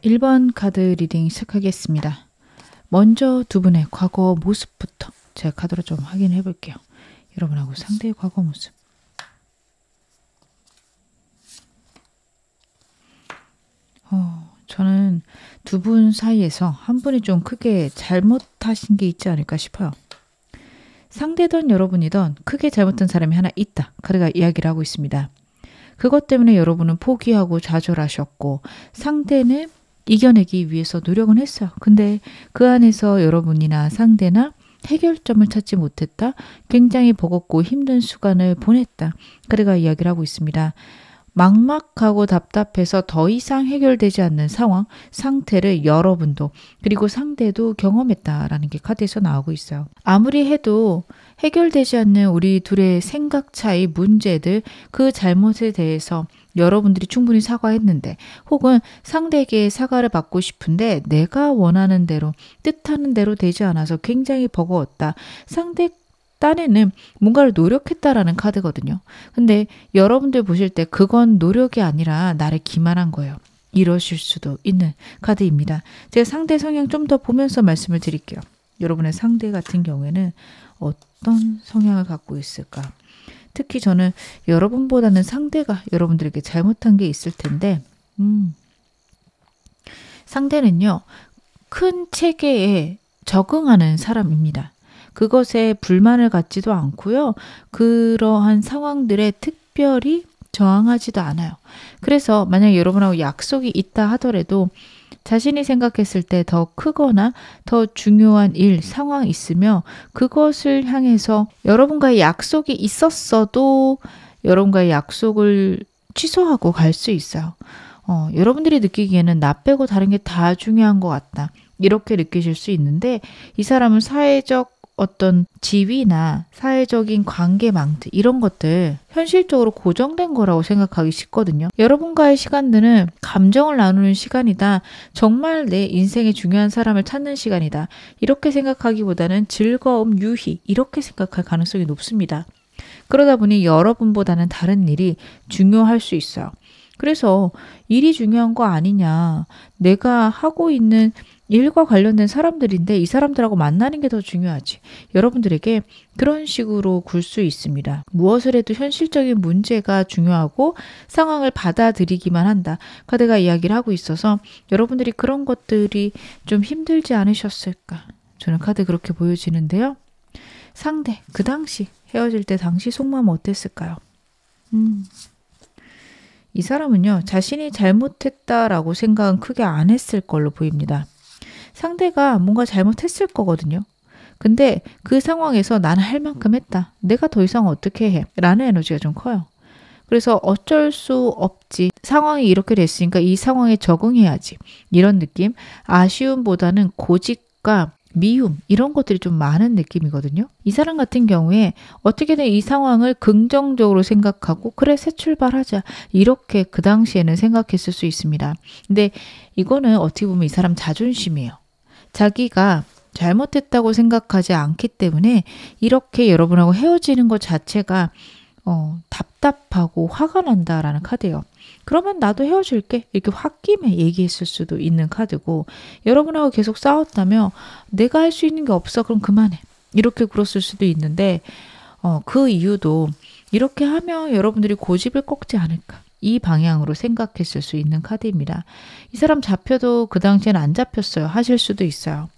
1번 카드 리딩 시작하겠습니다. 먼저 두 분의 과거 모습부터 제가 카드로 좀 확인해 볼게요. 여러분하고 상대의 과거 모습. 저는 두 분 사이에서 한 분이 좀 크게 잘못하신 게 있지 않을까 싶어요. 상대든 여러분이든 크게 잘못한 사람이 하나 있다. 카드가 이야기를 하고 있습니다. 그것 때문에 여러분은 포기하고 좌절하셨고 상대는 이겨내기 위해서 노력은 했어요. 근데 그 안에서 여러분이나 상대나 해결점을 찾지 못했다. 굉장히 버겁고 힘든 시간을 보냈다. 카드가 이야기를 하고 있습니다. 막막하고 답답해서 더 이상 해결되지 않는 상황, 상태를 여러분도 그리고 상대도 경험했다라는 게 카드에서 나오고 있어요. 아무리 해도 해결되지 않는 우리 둘의 생각 차이, 문제들, 그 잘못에 대해서 여러분들이 충분히 사과했는데 혹은 상대에게 사과를 받고 싶은데 내가 원하는 대로, 뜻하는 대로 되지 않아서 굉장히 버거웠다. 상대 딴에는 뭔가를 노력했다라는 카드거든요. 근데 여러분들 보실 때 그건 노력이 아니라 나를 기만한 거예요. 이러실 수도 있는 카드입니다. 제가 상대 성향 좀 더 보면서 말씀을 드릴게요. 여러분의 상대 같은 경우에는 어떤 성향을 갖고 있을까? 특히 저는 여러분보다는 상대가 여러분들에게 잘못한 게 있을 텐데 상대는요. 큰 체계에 적응하는 사람입니다. 그것에 불만을 갖지도 않고요. 그러한 상황들에 특별히 저항하지도 않아요. 그래서 만약 여러분하고 약속이 있다 하더라도 자신이 생각했을 때 더 크거나 더 중요한 일, 상황이 있으며 그것을 향해서 여러분과의 약속이 있었어도 여러분과의 약속을 취소하고 갈 수 있어요. 여러분들이 느끼기에는 나 빼고 다른 게 다 중요한 것 같다. 이렇게 느끼실 수 있는데 이 사람은 사회적 어떤 지위나 사회적인 관계망들 이런 것들 현실적으로 고정된 거라고 생각하기 쉽거든요. 여러분과의 시간들은 감정을 나누는 시간이다. 정말 내 인생에 중요한 사람을 찾는 시간이다. 이렇게 생각하기보다는 즐거움, 유희 이렇게 생각할 가능성이 높습니다. 그러다 보니 여러분보다는 다른 일이 중요할 수 있어요. 그래서 일이 중요한 거 아니냐. 내가 하고 있는 일과 관련된 사람들인데 이 사람들하고 만나는 게 더 중요하지. 여러분들에게 그런 식으로 굴 수 있습니다. 무엇을 해도 현실적인 문제가 중요하고 상황을 받아들이기만 한다. 카드가 이야기를 하고 있어서 여러분들이 그런 것들이 좀 힘들지 않으셨을까. 저는 카드 그렇게 보여지는데요. 상대, 그 당시 헤어질 때 당시 속마음 어땠을까요? 이 사람은요. 자신이 잘못했다라고 생각은 크게 안 했을 걸로 보입니다. 상대가 뭔가 잘못했을 거거든요. 근데 그 상황에서 나는 할 만큼 했다. 내가 더 이상 어떻게 해? 라는 에너지가 좀 커요. 그래서 어쩔 수 없지. 상황이 이렇게 됐으니까 이 상황에 적응해야지. 이런 느낌. 아쉬움보다는 고집과 미움 이런 것들이 좀 많은 느낌이거든요. 이 사람 같은 경우에 어떻게든 이 상황을 긍정적으로 생각하고 그래 새 출발하자 이렇게 그 당시에는 생각했을 수 있습니다. 근데 이거는 어떻게 보면 이 사람 자존심이에요. 자기가 잘못했다고 생각하지 않기 때문에 이렇게 여러분하고 헤어지는 것 자체가 답답하고 화가 난다라는 카드예요. 그러면 나도 헤어질게 이렇게 홧김에 얘기했을 수도 있는 카드고 여러분하고 계속 싸웠다며 내가 할 수 있는 게 없어 그럼 그만해 이렇게 굴었을 수도 있는데 그 이유도 이렇게 하면 여러분들이 고집을 꺾지 않을까 이 방향으로 생각했을 수 있는 카드입니다. 이 사람 잡혀도 그 당시에는 안 잡혔어요. 하실 수도 있어요.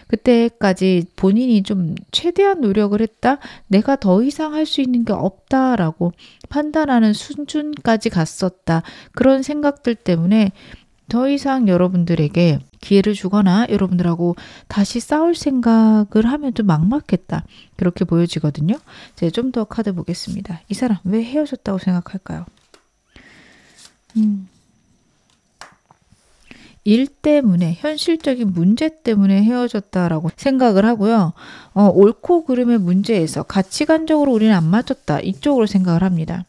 그때까지 본인이 좀 최대한 노력을 했다. 내가 더 이상 할 수 있는 게 없다라고 판단하는 수준까지 갔었다. 그런 생각들 때문에 더 이상 여러분들에게 기회를 주거나 여러분들하고 다시 싸울 생각을 하면 좀 막막했다. 그렇게 보여지거든요. 제가 좀 더 카드 보겠습니다. 이 사람 왜 헤어졌다고 생각할까요? 일 때문에 현실적인 문제 때문에 헤어졌다라고 생각을 하고요. 옳고 그름의 문제에서 가치관적으로 우리는 안 맞았다. 이쪽으로 생각을 합니다.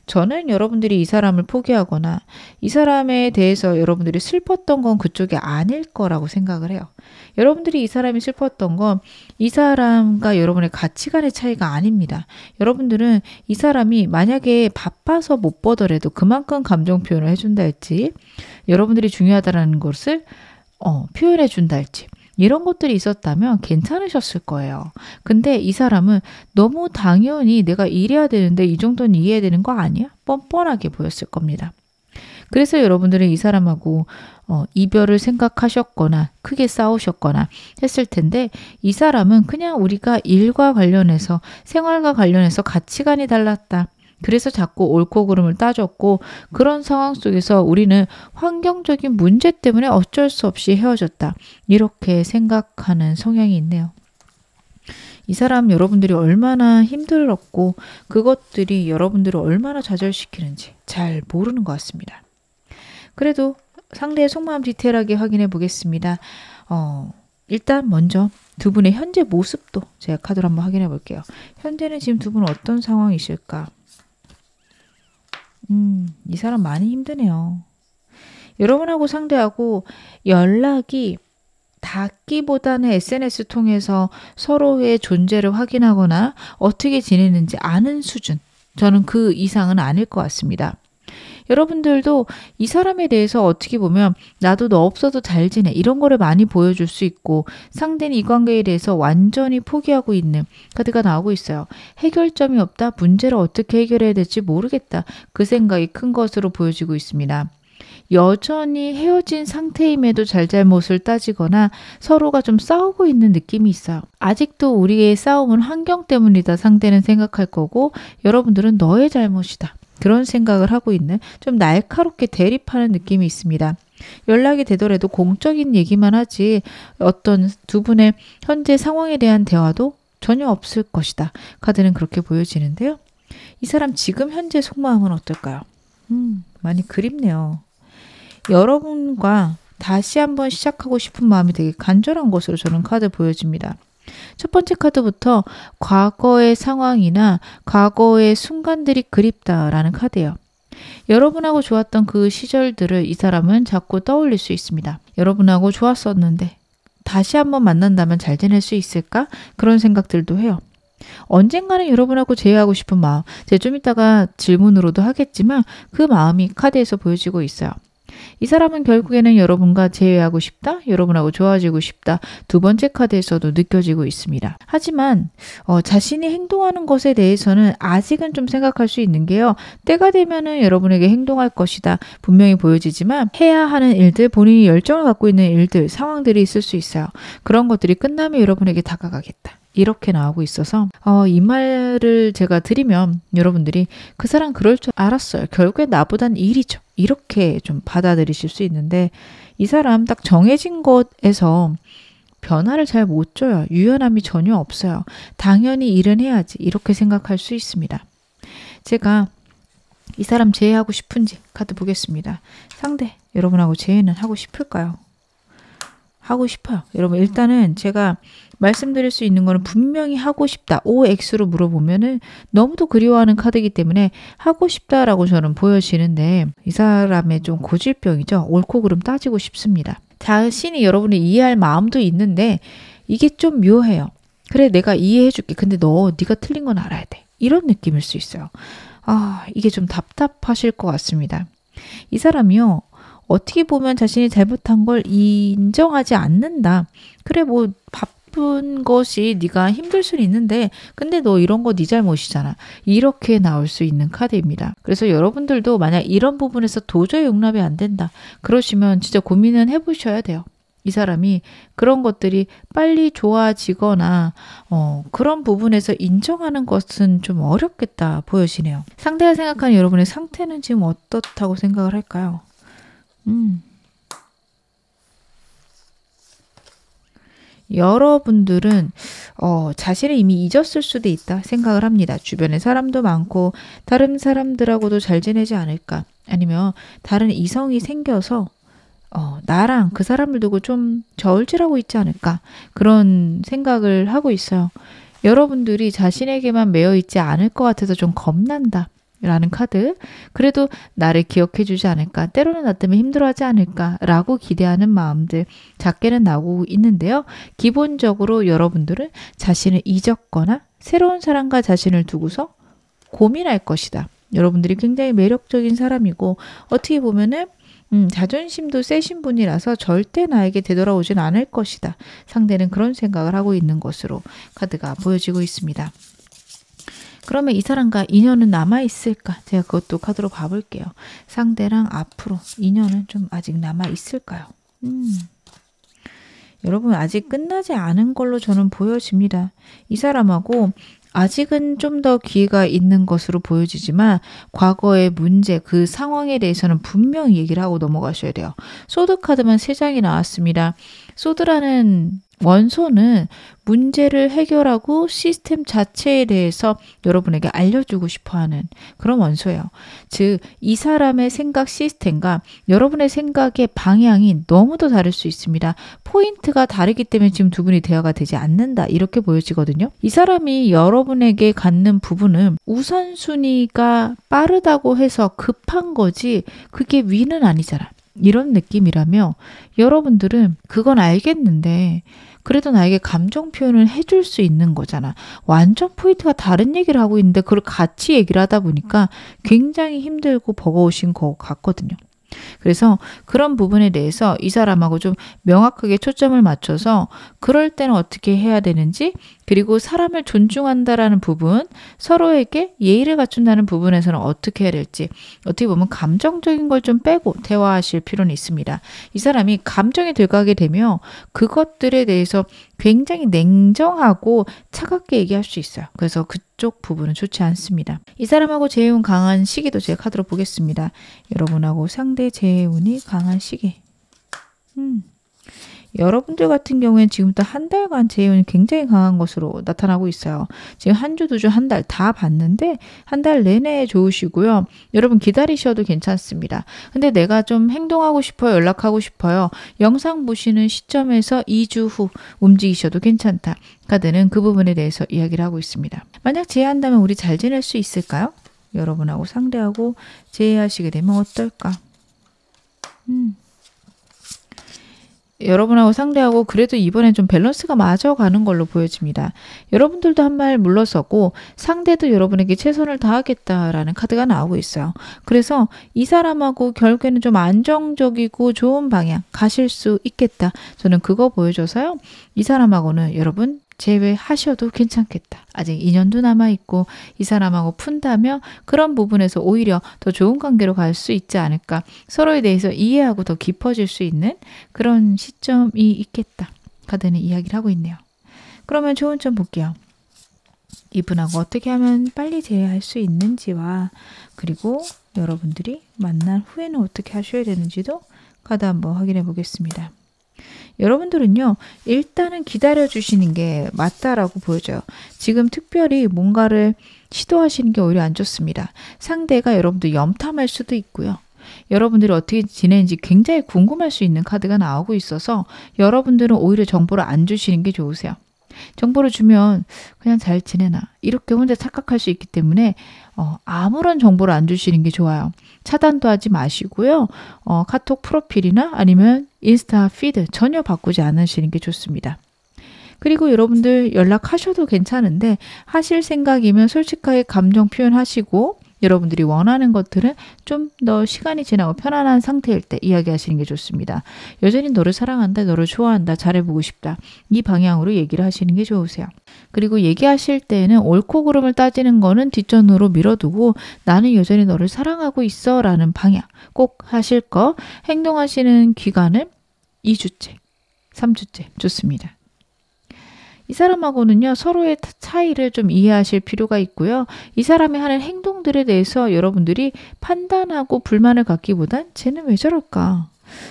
저는 여러분들이 이 사람을 포기하거나 이 사람에 대해서 여러분들이 슬펐던 건 그쪽이 아닐 거라고 생각을 해요. 여러분들이 이 사람이 슬펐던 건 이 사람과 여러분의 가치관의 차이가 아닙니다. 여러분들은 이 사람이 만약에 바빠서 못 보더라도 그만큼 감정 표현을 해준다 할지, 여러분들이 중요하다는 것을 표현해 준다 할지, 이런 것들이 있었다면 괜찮으셨을 거예요. 근데 이 사람은 너무 당연히 내가 이래야 되는데 이 정도는 이해해야 되는 거 아니야? 뻔뻔하게 보였을 겁니다. 그래서 여러분들은 이 사람하고 이별을 생각하셨거나 크게 싸우셨거나 했을 텐데, 이 사람은 그냥 우리가 일과 관련해서, 생활과 관련해서 가치관이 달랐다. 그래서 자꾸 옳고 그름을 따졌고, 그런 상황 속에서 우리는 환경적인 문제 때문에 어쩔 수 없이 헤어졌다. 이렇게 생각하는 성향이 있네요. 이 사람 여러분들이 얼마나 힘들었고 그것들이 여러분들을 얼마나 좌절시키는지 잘 모르는 것 같습니다. 그래도 상대의 속마음 디테일하게 확인해 보겠습니다. 일단 먼저 두 분의 현재 모습도 제가 카드로 한번 확인해 볼게요. 현재는 지금 두 분은 어떤 상황이실까? 이 사람 많이 힘드네요. 여러분하고 상대하고 연락이 닿기보다는 SNS 통해서 서로의 존재를 확인하거나 어떻게 지내는지 아는 수준, 저는 그 이상은 아닐 것 같습니다. 여러분들도 이 사람에 대해서 어떻게 보면 나도 너 없어도 잘 지내, 이런 거를 많이 보여줄 수 있고, 상대는 이 관계에 대해서 완전히 포기하고 있는 카드가 나오고 있어요. 해결점이 없다, 문제를 어떻게 해결해야 될지 모르겠다, 그 생각이 큰 것으로 보여지고 있습니다. 여전히 헤어진 상태임에도 잘잘못을 따지거나 서로가 좀 싸우고 있는 느낌이 있어요. 아직도 우리의 싸움은 환경 때문이다 상대는 생각할 거고, 여러분들은 너의 잘못이다, 그런 생각을 하고 있는, 좀 날카롭게 대립하는 느낌이 있습니다. 연락이 되더라도 공적인 얘기만 하지 어떤 두 분의 현재 상황에 대한 대화도 전혀 없을 것이다. 카드는 그렇게 보여지는데요. 이 사람 지금 현재 속마음은 어떨까요? 많이 그립네요. 여러분과 다시 한번 시작하고 싶은 마음이 되게 간절한 것으로 저는 카드 보여집니다. 첫 번째 카드부터 과거의 상황이나 과거의 순간들이 그립다라는 카드예요. 여러분하고 좋았던 그 시절들을 이 사람은 자꾸 떠올릴 수 있습니다. 여러분하고 좋았었는데 다시 한번 만난다면 잘 지낼 수 있을까? 그런 생각들도 해요. 언젠가는 여러분하고 재회하고 싶은 마음, 제가 좀 이따가 질문으로도 하겠지만 그 마음이 카드에서 보여지고 있어요. 이 사람은 결국에는 여러분과 재회하고 싶다, 여러분하고 좋아지고 싶다, 두 번째 카드에서도 느껴지고 있습니다. 하지만 자신이 행동하는 것에 대해서는 아직은 좀 생각할 수 있는 게요, 때가 되면은 여러분에게 행동할 것이다 분명히 보여지지만, 해야 하는 일들, 본인이 열정을 갖고 있는 일들, 상황들이 있을 수 있어요. 그런 것들이 끝나면 여러분에게 다가가겠다, 이렇게 나오고 있어서 이 말을 제가 드리면 여러분들이 그 사람 그럴 줄 알았어요, 결국에 나보단 일이죠, 이렇게 좀 받아들이실 수 있는데, 이 사람 딱 정해진 것에서 변화를 잘 못 줘요. 유연함이 전혀 없어요. 당연히 일은 해야지, 이렇게 생각할 수 있습니다. 제가 이 사람 재회하고 싶은지 카드 보겠습니다. 상대 여러분하고 재회는 하고 싶을까요? 하고 싶어요. 여러분, 일단은 제가 말씀드릴 수 있는 거는 분명히 하고 싶다, OX로 물어보면은 너무도 그리워하는 카드이기 때문에 하고 싶다라고 저는 보여지는데, 이 사람의 좀 고질병이죠. 옳고 그름 따지고 싶습니다. 자신이 여러분을 이해할 마음도 있는데 이게 좀 묘해요. 그래, 내가 이해해줄게. 근데 네가 틀린 건 알아야 돼. 이런 느낌일 수 있어요. 이게 좀 답답하실 것 같습니다. 이 사람이요, 어떻게 보면 자신이 잘못한 걸 인정하지 않는다. 그래, 뭐 바쁜 것이 네가 힘들 수는 있는데 근데 너 이런 거 네 잘못이잖아, 이렇게 나올 수 있는 카드입니다. 그래서 여러분들도 만약 이런 부분에서 도저히 용납이 안 된다 그러시면 진짜 고민은 해보셔야 돼요. 이 사람이 그런 것들이 빨리 좋아지거나 그런 부분에서 인정하는 것은 좀 어렵겠다 보여지네요. 상대가 생각하는 여러분의 상태는 지금 어떻다고 생각을 할까요? 여러분들은 자신을 이미 잊었을 수도 있다 생각을 합니다. 주변에 사람도 많고 다른 사람들하고도 잘 지내지 않을까, 아니면 다른 이성이 생겨서 나랑 그 사람을 두고 좀 저울질하고 있지 않을까, 그런 생각을 하고 있어요. 여러분들이 자신에게만 매여 있지 않을 것 같아서 좀 겁난다, 라는 카드. 그래도 나를 기억해 주지 않을까, 때로는 나 때문에 힘들어하지 않을까 라고 기대하는 마음들 작게는 나오고 있는데요. 기본적으로 여러분들은 자신을 잊었거나 새로운 사람과 자신을 두고서 고민할 것이다. 여러분들이 굉장히 매력적인 사람이고 어떻게 보면은 자존심도 세신 분이라서 절대 나에게 되돌아오진 않을 것이다. 상대는 그런 생각을 하고 있는 것으로 카드가 보여지고 있습니다. 그러면 이 사람과 인연은 남아있을까? 제가 그것도 카드로 봐볼게요. 상대랑 앞으로 인연은 좀 아직 남아있을까요? 여러분 아직 끝나지 않은 걸로 저는 보여집니다. 이 사람하고 아직은 좀 더 기회가 있는 것으로 보여지지만 과거의 문제, 그 상황에 대해서는 분명히 얘기를 하고 넘어가셔야 돼요. 소드 카드만 3장이 나왔습니다. 소드라는 원소는 문제를 해결하고 시스템 자체에 대해서 여러분에게 알려주고 싶어하는 그런 원소예요. 즉, 이 사람의 생각 시스템과 여러분의 생각의 방향이 너무도 다를 수 있습니다. 포인트가 다르기 때문에 지금 두 분이 대화가 되지 않는다, 이렇게 보여지거든요. 이 사람이 여러분에게 갖는 부분은 우선순위가 빠르다고 해서 급한 거지 그게 위는 아니잖아. 이런 느낌이라며 여러분들은 그건 알겠는데 그래도 나에게 감정 표현을 해줄 수 있는 거잖아. 완전 포인트가 다른 얘기를 하고 있는데 그걸 같이 얘기를 하다 보니까 굉장히 힘들고 버거우신 것 같거든요. 그래서 그런 부분에 대해서 이 사람하고 좀 명확하게 초점을 맞춰서 그럴 때는 어떻게 해야 되는지, 그리고 사람을 존중한다라는 부분, 서로에게 예의를 갖춘다는 부분에서는 어떻게 해야 될지, 어떻게 보면 감정적인 걸 좀 빼고 대화하실 필요는 있습니다. 이 사람이 감정이 들어가게 되면 그것들에 대해서 굉장히 냉정하고 차갑게 얘기할 수 있어요. 그래서 그쪽 부분은 좋지 않습니다. 이 사람하고 재해운 강한 시기도 제가 카드로 보겠습니다. 여러분하고 상대 재해운이 강한 시기. 여러분들 같은 경우에는 지금부터 한 달간 재해운이 굉장히 강한 것으로 나타나고 있어요. 지금 한 주, 2주, 한 달 다 봤는데 한 달 내내 좋으시고요. 여러분 기다리셔도 괜찮습니다. 근데 내가 좀 행동하고 싶어요, 연락하고 싶어요, 영상 보시는 시점에서 2주 후 움직이셔도 괜찮다. 카드는 그 부분에 대해서 이야기를 하고 있습니다. 만약 재해한다면 우리 잘 지낼 수 있을까요? 여러분하고 상대하고 재해하시게 되면 어떨까? 여러분하고 상대하고 그래도 이번엔 좀 밸런스가 맞아가는 걸로 보여집니다. 여러분들도 한 발 물러서고 상대도 여러분에게 최선을 다하겠다라는 카드가 나오고 있어요. 그래서 이 사람하고 결국에는 좀 안정적이고 좋은 방향 가실 수 있겠다. 저는 그거 보여줘서요. 이 사람하고는 여러분 제외하셔도 괜찮겠다. 아직 2년도 남아있고 이 사람하고 푼다면 그런 부분에서 오히려 더 좋은 관계로 갈 수 있지 않을까. 서로에 대해서 이해하고 더 깊어질 수 있는 그런 시점이 있겠다. 카드는 이야기를 하고 있네요. 그러면 좋은 점 볼게요. 이분하고 어떻게 하면 빨리 재회할 수 있는지와 그리고 여러분들이 만난 후에는 어떻게 하셔야 되는지도 카드 한번 확인해 보겠습니다. 여러분들은요, 일단은 기다려주시는 게 맞다라고 보여져요. 지금 특별히 뭔가를 시도하시는 게 오히려 안 좋습니다. 상대가 여러분들 염탐할 수도 있고요. 여러분들이 어떻게 지내는지 굉장히 궁금할 수 있는 카드가 나오고 있어서 여러분들은 오히려 정보를 안 주시는 게 좋으세요. 정보를 주면 그냥 잘 지내나 이렇게 혼자 착각할 수 있기 때문에 아무런 정보를 안 주시는 게 좋아요. 차단도 하지 마시고요. 카톡 프로필이나 아니면 인스타 피드 전혀 바꾸지 않으시는 게 좋습니다. 그리고 여러분들 연락하셔도 괜찮은데 하실 생각이면 솔직하게 감정 표현하시고 여러분들이 원하는 것들은 좀 더 시간이 지나고 편안한 상태일 때 이야기하시는 게 좋습니다. 여전히 너를 사랑한다, 너를 좋아한다, 잘해보고 싶다. 이 방향으로 얘기를 하시는 게 좋으세요. 그리고 얘기하실 때는 옳고 그름을 따지는 거는 뒷전으로 밀어두고 나는 여전히 너를 사랑하고 있어 라는 방향 꼭 하실 거. 행동하시는 기간은 2주째, 3주째 좋습니다. 이 사람하고는요, 서로의 차이를 좀 이해하실 필요가 있고요. 이 사람이 하는 행동들에 대해서 여러분들이 판단하고 불만을 갖기보단 쟤는 왜 저럴까?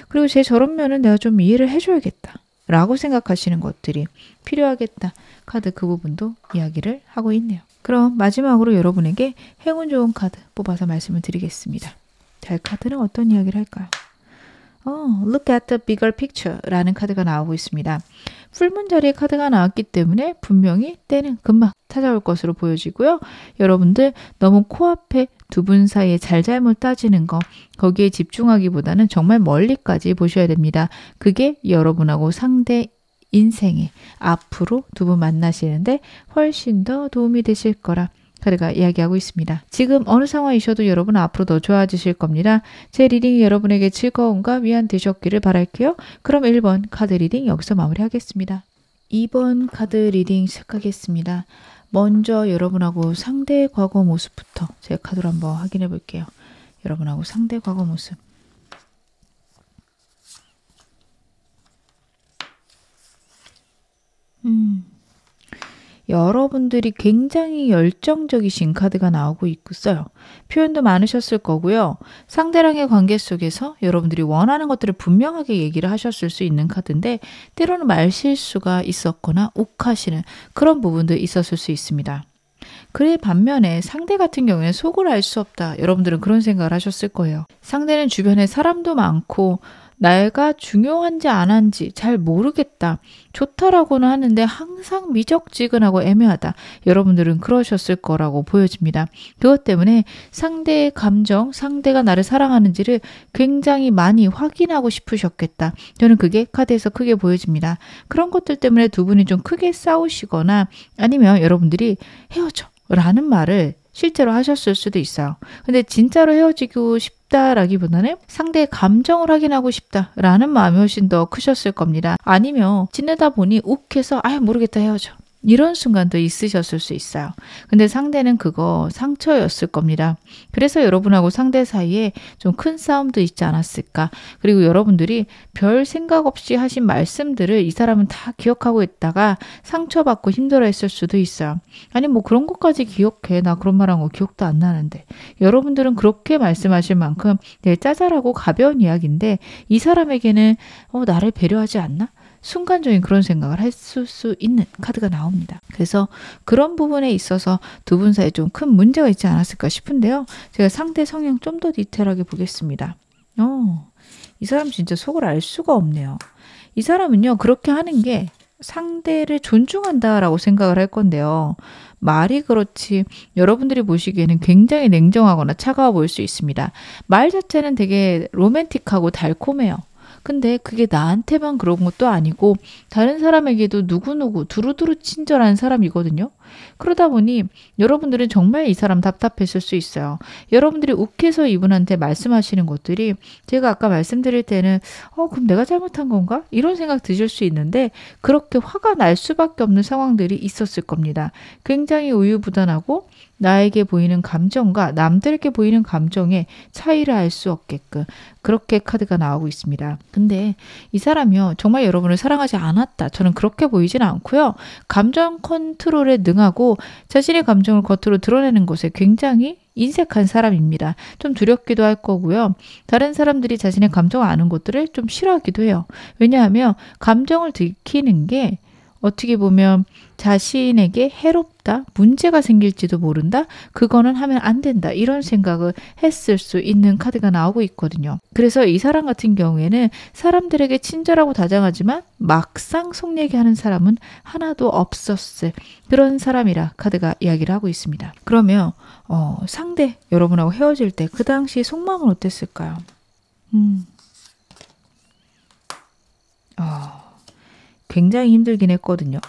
그리고 쟤 저런 면은 내가 좀 이해를 해줘야겠다. 라고 생각하시는 것들이 필요하겠다. 카드 그 부분도 이야기를 하고 있네요. 그럼 마지막으로 여러분에게 행운 좋은 카드 뽑아서 말씀을 드리겠습니다. 달 카드는 어떤 이야기를 할까요? Look at the bigger picture 라는 카드가 나오고 있습니다. 풀문 자리에 카드가 나왔기 때문에 분명히 때는 금방 찾아올 것으로 보여지고요. 여러분들 너무 코앞에 두 분 사이에 잘잘못 따지는 거, 거기에 집중하기보다는 정말 멀리까지 보셔야 됩니다. 그게 여러분하고 상대 인생에 앞으로 두 분 만나시는데 훨씬 더 도움이 되실 거라 카드가 이야기하고 있습니다. 지금 어느 상황이셔도 여러분은 앞으로 더 좋아지실 겁니다. 제 리딩이 여러분에게 즐거움과 위안 되셨기를 바랄게요. 그럼 1번 카드 리딩 여기서 마무리하겠습니다. 2번 카드 리딩 시작하겠습니다. 먼저 여러분하고 상대의 과거 모습부터 제 카드로 한번 확인해 볼게요. 여러분하고 상대 과거 모습. 여러분들이 굉장히 열정적이신 카드가 나오고 있어요. 표현도 많으셨을 거고요. 상대랑의 관계 속에서 여러분들이 원하는 것들을 분명하게 얘기를 하셨을 수 있는 카드인데 때로는 말실수가 있었거나 욱하시는 그런 부분도 있었을 수 있습니다. 그의 반면에 상대 같은 경우에는 속을 알 수 없다. 여러분들은 그런 생각을 하셨을 거예요. 상대는 주변에 사람도 많고 내가 중요한지 안 한지 잘 모르겠다. 좋다라고는 하는데 항상 미적지근하고 애매하다. 여러분들은 그러셨을 거라고 보여집니다. 그것 때문에 상대의 감정, 상대가 나를 사랑하는지를 굉장히 많이 확인하고 싶으셨겠다. 저는 그게 카드에서 크게 보여집니다. 그런 것들 때문에 두 분이 좀 크게 싸우시거나 아니면 여러분들이 헤어져 라는 말을 실제로 하셨을 수도 있어요. 근데 진짜로 헤어지고 싶다라기보다는 상대의 감정을 확인하고 싶다라는 마음이 훨씬 더 크셨을 겁니다. 아니면 지내다 보니 욱해서 모르겠다 헤어져. 이런 순간도 있으셨을 수 있어요. 근데 상대는 그거 상처였을 겁니다. 그래서 여러분하고 상대 사이에 좀 큰 싸움도 있지 않았을까. 그리고 여러분들이 별 생각 없이 하신 말씀들을 이 사람은 다 기억하고 있다가 상처받고 힘들어했을 수도 있어요. 아니 뭐 그런 것까지 기억해. 나 그런 말 한 거 기억도 안 나는데. 여러분들은 그렇게 말씀하실 만큼 짜잘하고 가벼운 이야기인데 이 사람에게는 나를 배려하지 않나? 순간적인 그런 생각을 했을 수 있는 카드가 나옵니다. 그래서 그런 부분에 있어서 두 분 사이에 좀 큰 문제가 있지 않았을까 싶은데요. 제가 상대 성향 좀 더 디테일하게 보겠습니다. 이 사람 진짜 속을 알 수가 없네요. 이 사람은요. 그렇게 하는 게 상대를 존중한다라고 생각을 할 건데요. 말이 그렇지 여러분들이 보시기에는 굉장히 냉정하거나 차가워 보일 수 있습니다. 말 자체는 되게 로맨틱하고 달콤해요. 근데 그게 나한테만 그런 것도 아니고 다른 사람에게도 누구누구 두루두루 친절한 사람이거든요. 그러다 보니 여러분들은 정말 이 사람 답답했을 수 있어요. 여러분들이 욱해서 이분한테 말씀하시는 것들이 제가 아까 말씀드릴 때는 그럼 내가 잘못한 건가? 이런 생각 드실 수 있는데 그렇게 화가 날 수밖에 없는 상황들이 있었을 겁니다. 굉장히 우유부단하고 나에게 보이는 감정과 남들에게 보이는 감정의 차이를 알 수 없게끔 그렇게 카드가 나오고 있습니다. 근데 이 사람이요. 정말 여러분을 사랑하지 않았다. 저는 그렇게 보이진 않고요. 감정 컨트롤에 능하고 자신의 감정을 겉으로 드러내는 것에 굉장히 인색한 사람입니다. 좀 두렵기도 할 거고요. 다른 사람들이 자신의 감정을 아는 것들을 좀 싫어하기도 해요. 왜냐하면 감정을 들키는 게 어떻게 보면 자신에게 해롭다, 문제가 생길지도 모른다, 그거는 하면 안 된다 이런 생각을 했을 수 있는 카드가 나오고 있거든요. 그래서 이 사람 같은 경우에는 사람들에게 친절하고 다정하지만 막상 속 얘기하는 사람은 하나도 없었을 그런 사람이라 카드가 이야기를 하고 있습니다. 그러면 상대 여러분하고 헤어질 때 그 당시 속마음은 어땠을까요? 굉장히 힘들긴 했거든요.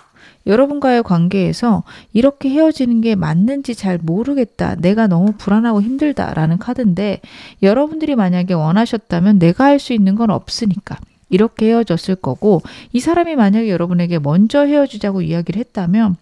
여러분과의 관계에서 이렇게 헤어지는 게 맞는지 잘 모르겠다. 내가 너무 불안하고 힘들다라는 카드인데 여러분들이 만약에 원하셨다면 내가 할 수 있는 건 없으니까 이렇게 헤어졌을 거고 이 사람이 만약에 여러분에게 먼저 헤어지자고 이야기를 했다면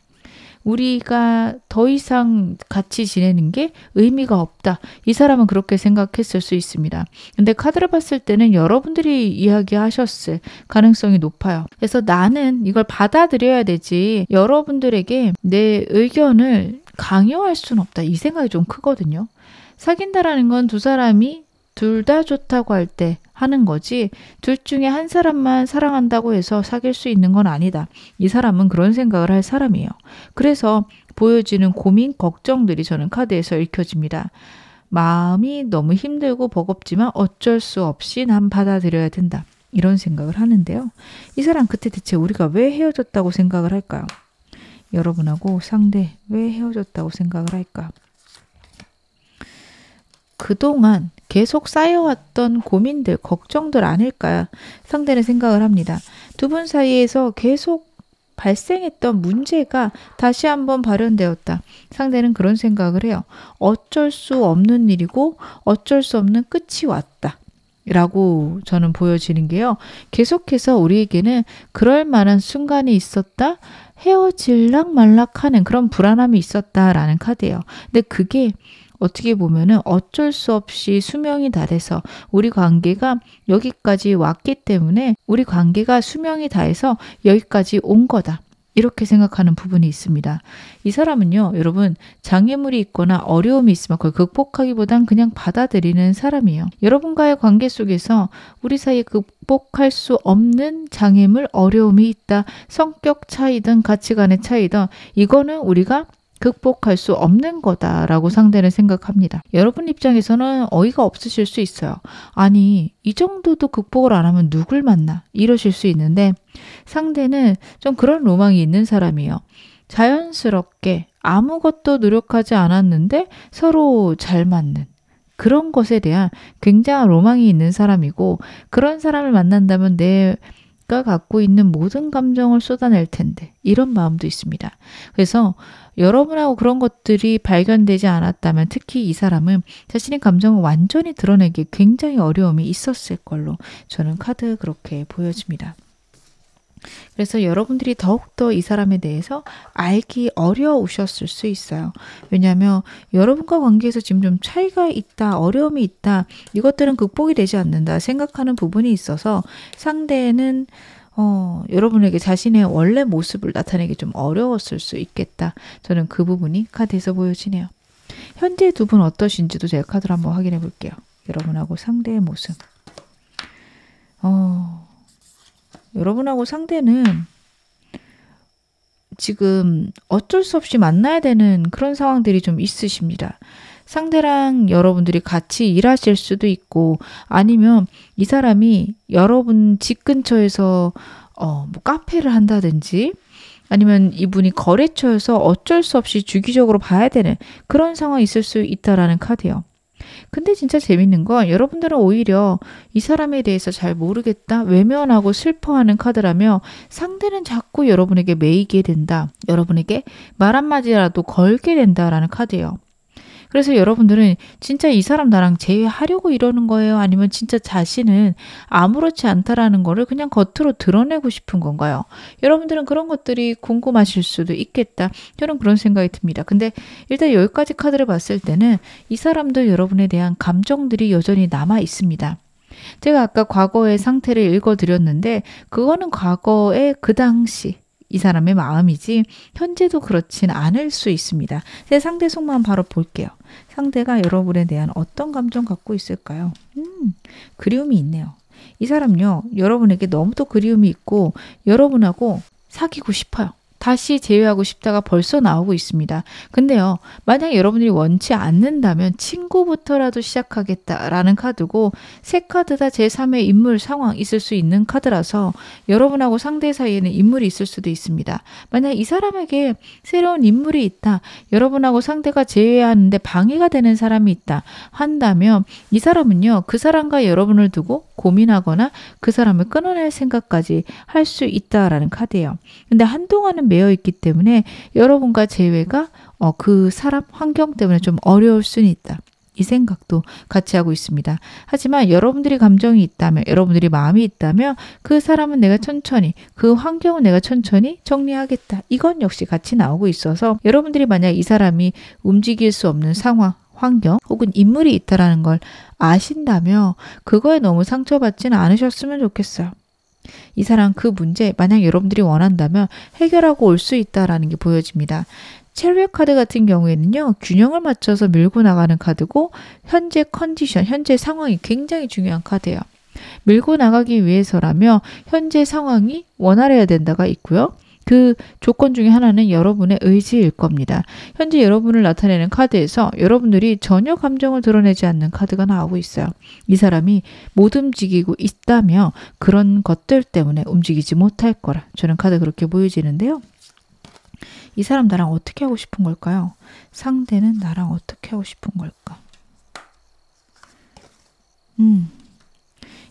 우리가 더 이상 같이 지내는 게 의미가 없다. 이 사람은 그렇게 생각했을 수 있습니다. 근데 카드를 봤을 때는 여러분들이 이야기하셨을 가능성이 높아요. 그래서 나는 이걸 받아들여야 되지 여러분들에게 내 의견을 강요할 수는 없다. 이 생각이 좀 크거든요. 사귄다라는 건 두 사람이 둘 다 좋다고 할 때 하는 거지 둘 중에 한 사람만 사랑한다고 해서 사귈 수 있는 건 아니다. 이 사람은 그런 생각을 할 사람이에요. 그래서 보여지는 고민, 걱정들이 저는 카드에서 읽혀집니다. 마음이 너무 힘들고 버겁지만 어쩔 수 없이 난 받아들여야 된다. 이런 생각을 하는데요. 이 사람 그때 대체 우리가 왜 헤어졌다고 생각을 할까요? 여러분하고 상대 왜 헤어졌다고 생각을 할까? 그동안 계속 쌓여왔던 고민들, 걱정들 아닐까 상대는 생각을 합니다. 두 분 사이에서 계속 발생했던 문제가 다시 한번 발현되었다. 상대는 그런 생각을 해요. 어쩔 수 없는 일이고 어쩔 수 없는 끝이 왔다. 라고 저는 보여지는 게요. 계속해서 우리에게는 그럴 만한 순간이 있었다. 헤어질락 말락하는 그런 불안함이 있었다라는 카드예요. 근데 그게 어떻게 보면은 어쩔 수 없이 수명이 다해서 우리 관계가 여기까지 왔기 때문에 우리 관계가 수명이 다해서 여기까지 온 거다. 이렇게 생각하는 부분이 있습니다. 이 사람은요, 여러분, 장애물이 있거나 어려움이 있으면 그걸 극복하기보단 그냥 받아들이는 사람이에요. 여러분과의 관계 속에서 우리 사이에 극복할 수 없는 장애물, 어려움이 있다. 성격 차이든 가치관의 차이든 이거는 우리가 극복할 수 없는 거다라고 상대는 생각합니다. 여러분 입장에서는 어이가 없으실 수 있어요. 아니, 이 정도도 극복을 안 하면 누굴 만나? 이러실 수 있는데 상대는 좀 그런 로망이 있는 사람이에요. 자연스럽게 아무것도 노력하지 않았는데 서로 잘 맞는 그런 것에 대한 굉장한 로망이 있는 사람이고 그런 사람을 만난다면 내가 갖고 있는 모든 감정을 쏟아낼 텐데 이런 마음도 있습니다. 그래서 여러분하고 그런 것들이 발견되지 않았다면 특히 이 사람은 자신의 감정을 완전히 드러내기 굉장히 어려움이 있었을 걸로 저는 카드 그렇게 보여집니다. 그래서 여러분들이 더욱더 이 사람에 대해서 알기 어려우셨을 수 있어요. 왜냐하면 여러분과 관계에서 지금 좀 차이가 있다, 어려움이 있다, 이것들은 극복이 되지 않는다 생각하는 부분이 있어서 상대는 여러분에게 자신의 원래 모습을 나타내기 좀 어려웠을 수 있겠다. 저는 그 부분이 카드에서 보여지네요. 현재 두 분 어떠신지도 제가 카드로 한번 확인해 볼게요. 여러분하고 상대의 모습. 여러분하고 상대는 지금 어쩔 수 없이 만나야 되는 그런 상황들이 좀 있으십니다. 상대랑 여러분들이 같이 일하실 수도 있고 아니면 이 사람이 여러분 집 근처에서 뭐 카페를 한다든지 아니면 이분이 거래처에서 어쩔 수 없이 주기적으로 봐야 되는 그런 상황이 있을 수 있다라는 카드예요. 근데 진짜 재밌는 건 여러분들은 오히려 이 사람에 대해서 잘 모르겠다, 외면하고 슬퍼하는 카드라며 상대는 자꾸 여러분에게 매이게 된다, 여러분에게 말 한마디라도 걸게 된다라는 카드예요. 그래서 여러분들은 진짜 이 사람 나랑 제외하려고 이러는 거예요? 아니면 진짜 자신은 아무렇지 않다라는 거를 그냥 겉으로 드러내고 싶은 건가요? 여러분들은 그런 것들이 궁금하실 수도 있겠다. 저는 그런 생각이 듭니다. 근데 일단 여기까지 카드를 봤을 때는 이 사람도 여러분에 대한 감정들이 여전히 남아 있습니다. 제가 아까 과거의 상태를 읽어드렸는데 그거는 과거의 그 당시 이 사람의 마음이지 현재도 그렇진 않을 수 있습니다. 제 상대 속마음 바로 볼게요. 상대가 여러분에 대한 어떤 감정 갖고 있을까요? 그리움이 있네요. 이 사람요, 여러분에게 너무도 그리움이 있고 여러분하고 사귀고 싶어요. 다시 재회하고 싶다가 벌써 나오고 있습니다. 근데요, 만약 여러분들이 원치 않는다면 친구부터라도 시작하겠다라는 카드고 세 카드 다 제3의 인물 상황 있을 수 있는 카드라서 여러분하고 상대 사이에는 인물이 있을 수도 있습니다. 만약 이 사람에게 새로운 인물이 있다, 여러분하고 상대가 재회하는데 방해가 되는 사람이 있다 한다면 이 사람은요, 그 사람과 여러분을 두고 고민하거나 그 사람을 끊어낼 생각까지 할 수 있다라는 카드예요. 근데 한동안은 매여 있기 때문에 여러분과 재회가 그 사람 환경 때문에 좀 어려울 수는 있다. 이 생각도 같이 하고 있습니다. 하지만 여러분들이 감정이 있다면, 여러분들이 마음이 있다면 그 사람은 내가 천천히, 그 환경은 내가 천천히 정리하겠다. 이건 역시 같이 나오고 있어서 여러분들이 만약 이 사람이 움직일 수 없는 상황, 환경 혹은 인물이 있다라는 걸 아신다면 그거에 너무 상처받지는 않으셨으면 좋겠어요. 이 사람 그 문제 만약 여러분들이 원한다면 해결하고 올 수 있다라는 게 보여집니다. 체리엇 카드 같은 경우에는요, 균형을 맞춰서 밀고 나가는 카드고 현재 컨디션, 현재 상황이 굉장히 중요한 카드예요. 밀고 나가기 위해서라면 현재 상황이 원활해야 된다가 있고요. 그 조건 중에 하나는 여러분의 의지일 겁니다. 현재 여러분을 나타내는 카드에서 여러분들이 전혀 감정을 드러내지 않는 카드가 나오고 있어요. 이 사람이 못 움직이고 있다며 그런 것들 때문에 움직이지 못할 거라. 저는 카드 그렇게 보여지는데요. 이 사람 나랑 어떻게 하고 싶은 걸까요? 상대는 나랑 어떻게 하고 싶은 걸까?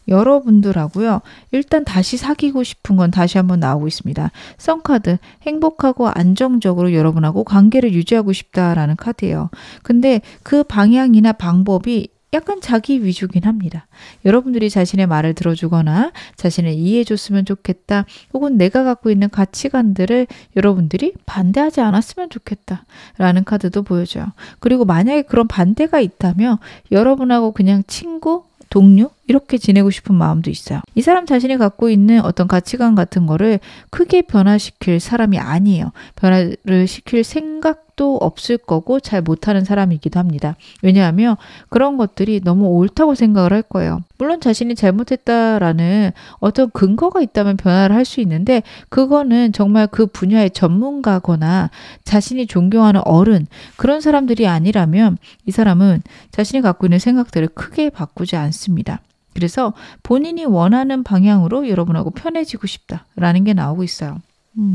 여러분들하고요. 일단 다시 사귀고 싶은 건 다시 한번 나오고 있습니다. 썬카드, 행복하고 안정적으로 여러분하고 관계를 유지하고 싶다라는 카드예요. 근데 그 방향이나 방법이 약간 자기 위주긴 합니다. 여러분들이 자신의 말을 들어주거나 자신을 이해해줬으면 좋겠다. 혹은 내가 갖고 있는 가치관들을 여러분들이 반대하지 않았으면 좋겠다. 라는 카드도 보여줘요. 그리고 만약에 그런 반대가 있다면 여러분하고 그냥 친구, 동료 이렇게 지내고 싶은 마음도 있어요. 이 사람 자신이 갖고 있는 어떤 가치관 같은 거를 크게 변화시킬 사람이 아니에요. 변화를 시킬 생각도 없을 거고 잘 못하는 사람이기도 합니다. 왜냐하면 그런 것들이 너무 옳다고 생각을 할 거예요. 물론 자신이 잘못했다라는 어떤 근거가 있다면 변화를 할 수 있는데 그거는 정말 그 분야의 전문가거나 자신이 존경하는 어른 그런 사람들이 아니라면 이 사람은 자신이 갖고 있는 생각들을 크게 바꾸지 않습니다. 그래서 본인이 원하는 방향으로 여러분하고 편해지고 싶다라는 게 나오고 있어요.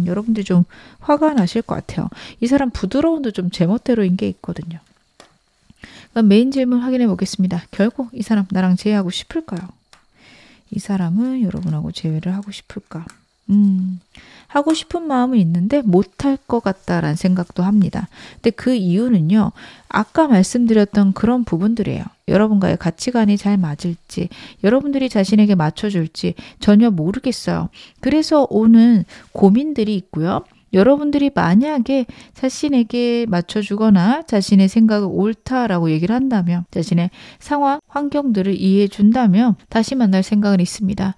여러분들 좀 화가 나실 것 같아요. 이 사람 부드러움도 좀 제멋대로인 게 있거든요. 그럼 메인 질문 확인해 보겠습니다. 결국 이 사람 나랑 재회하고 싶을까요? 이 사람은 여러분하고 재회를 하고 싶을까? 하고 싶은 마음은 있는데 못할 것 같다라는 생각도 합니다. 근데 그 이유는요. 아까 말씀드렸던 그런 부분들이에요. 여러분과의 가치관이 잘 맞을지, 여러분들이 자신에게 맞춰줄지 전혀 모르겠어요. 그래서 오는 고민들이 있고요. 여러분들이 만약에 자신에게 맞춰주거나 자신의 생각을 옳다라고 얘기를 한다면 자신의 상황, 환경들을 이해해 준다면 다시 만날 생각은 있습니다.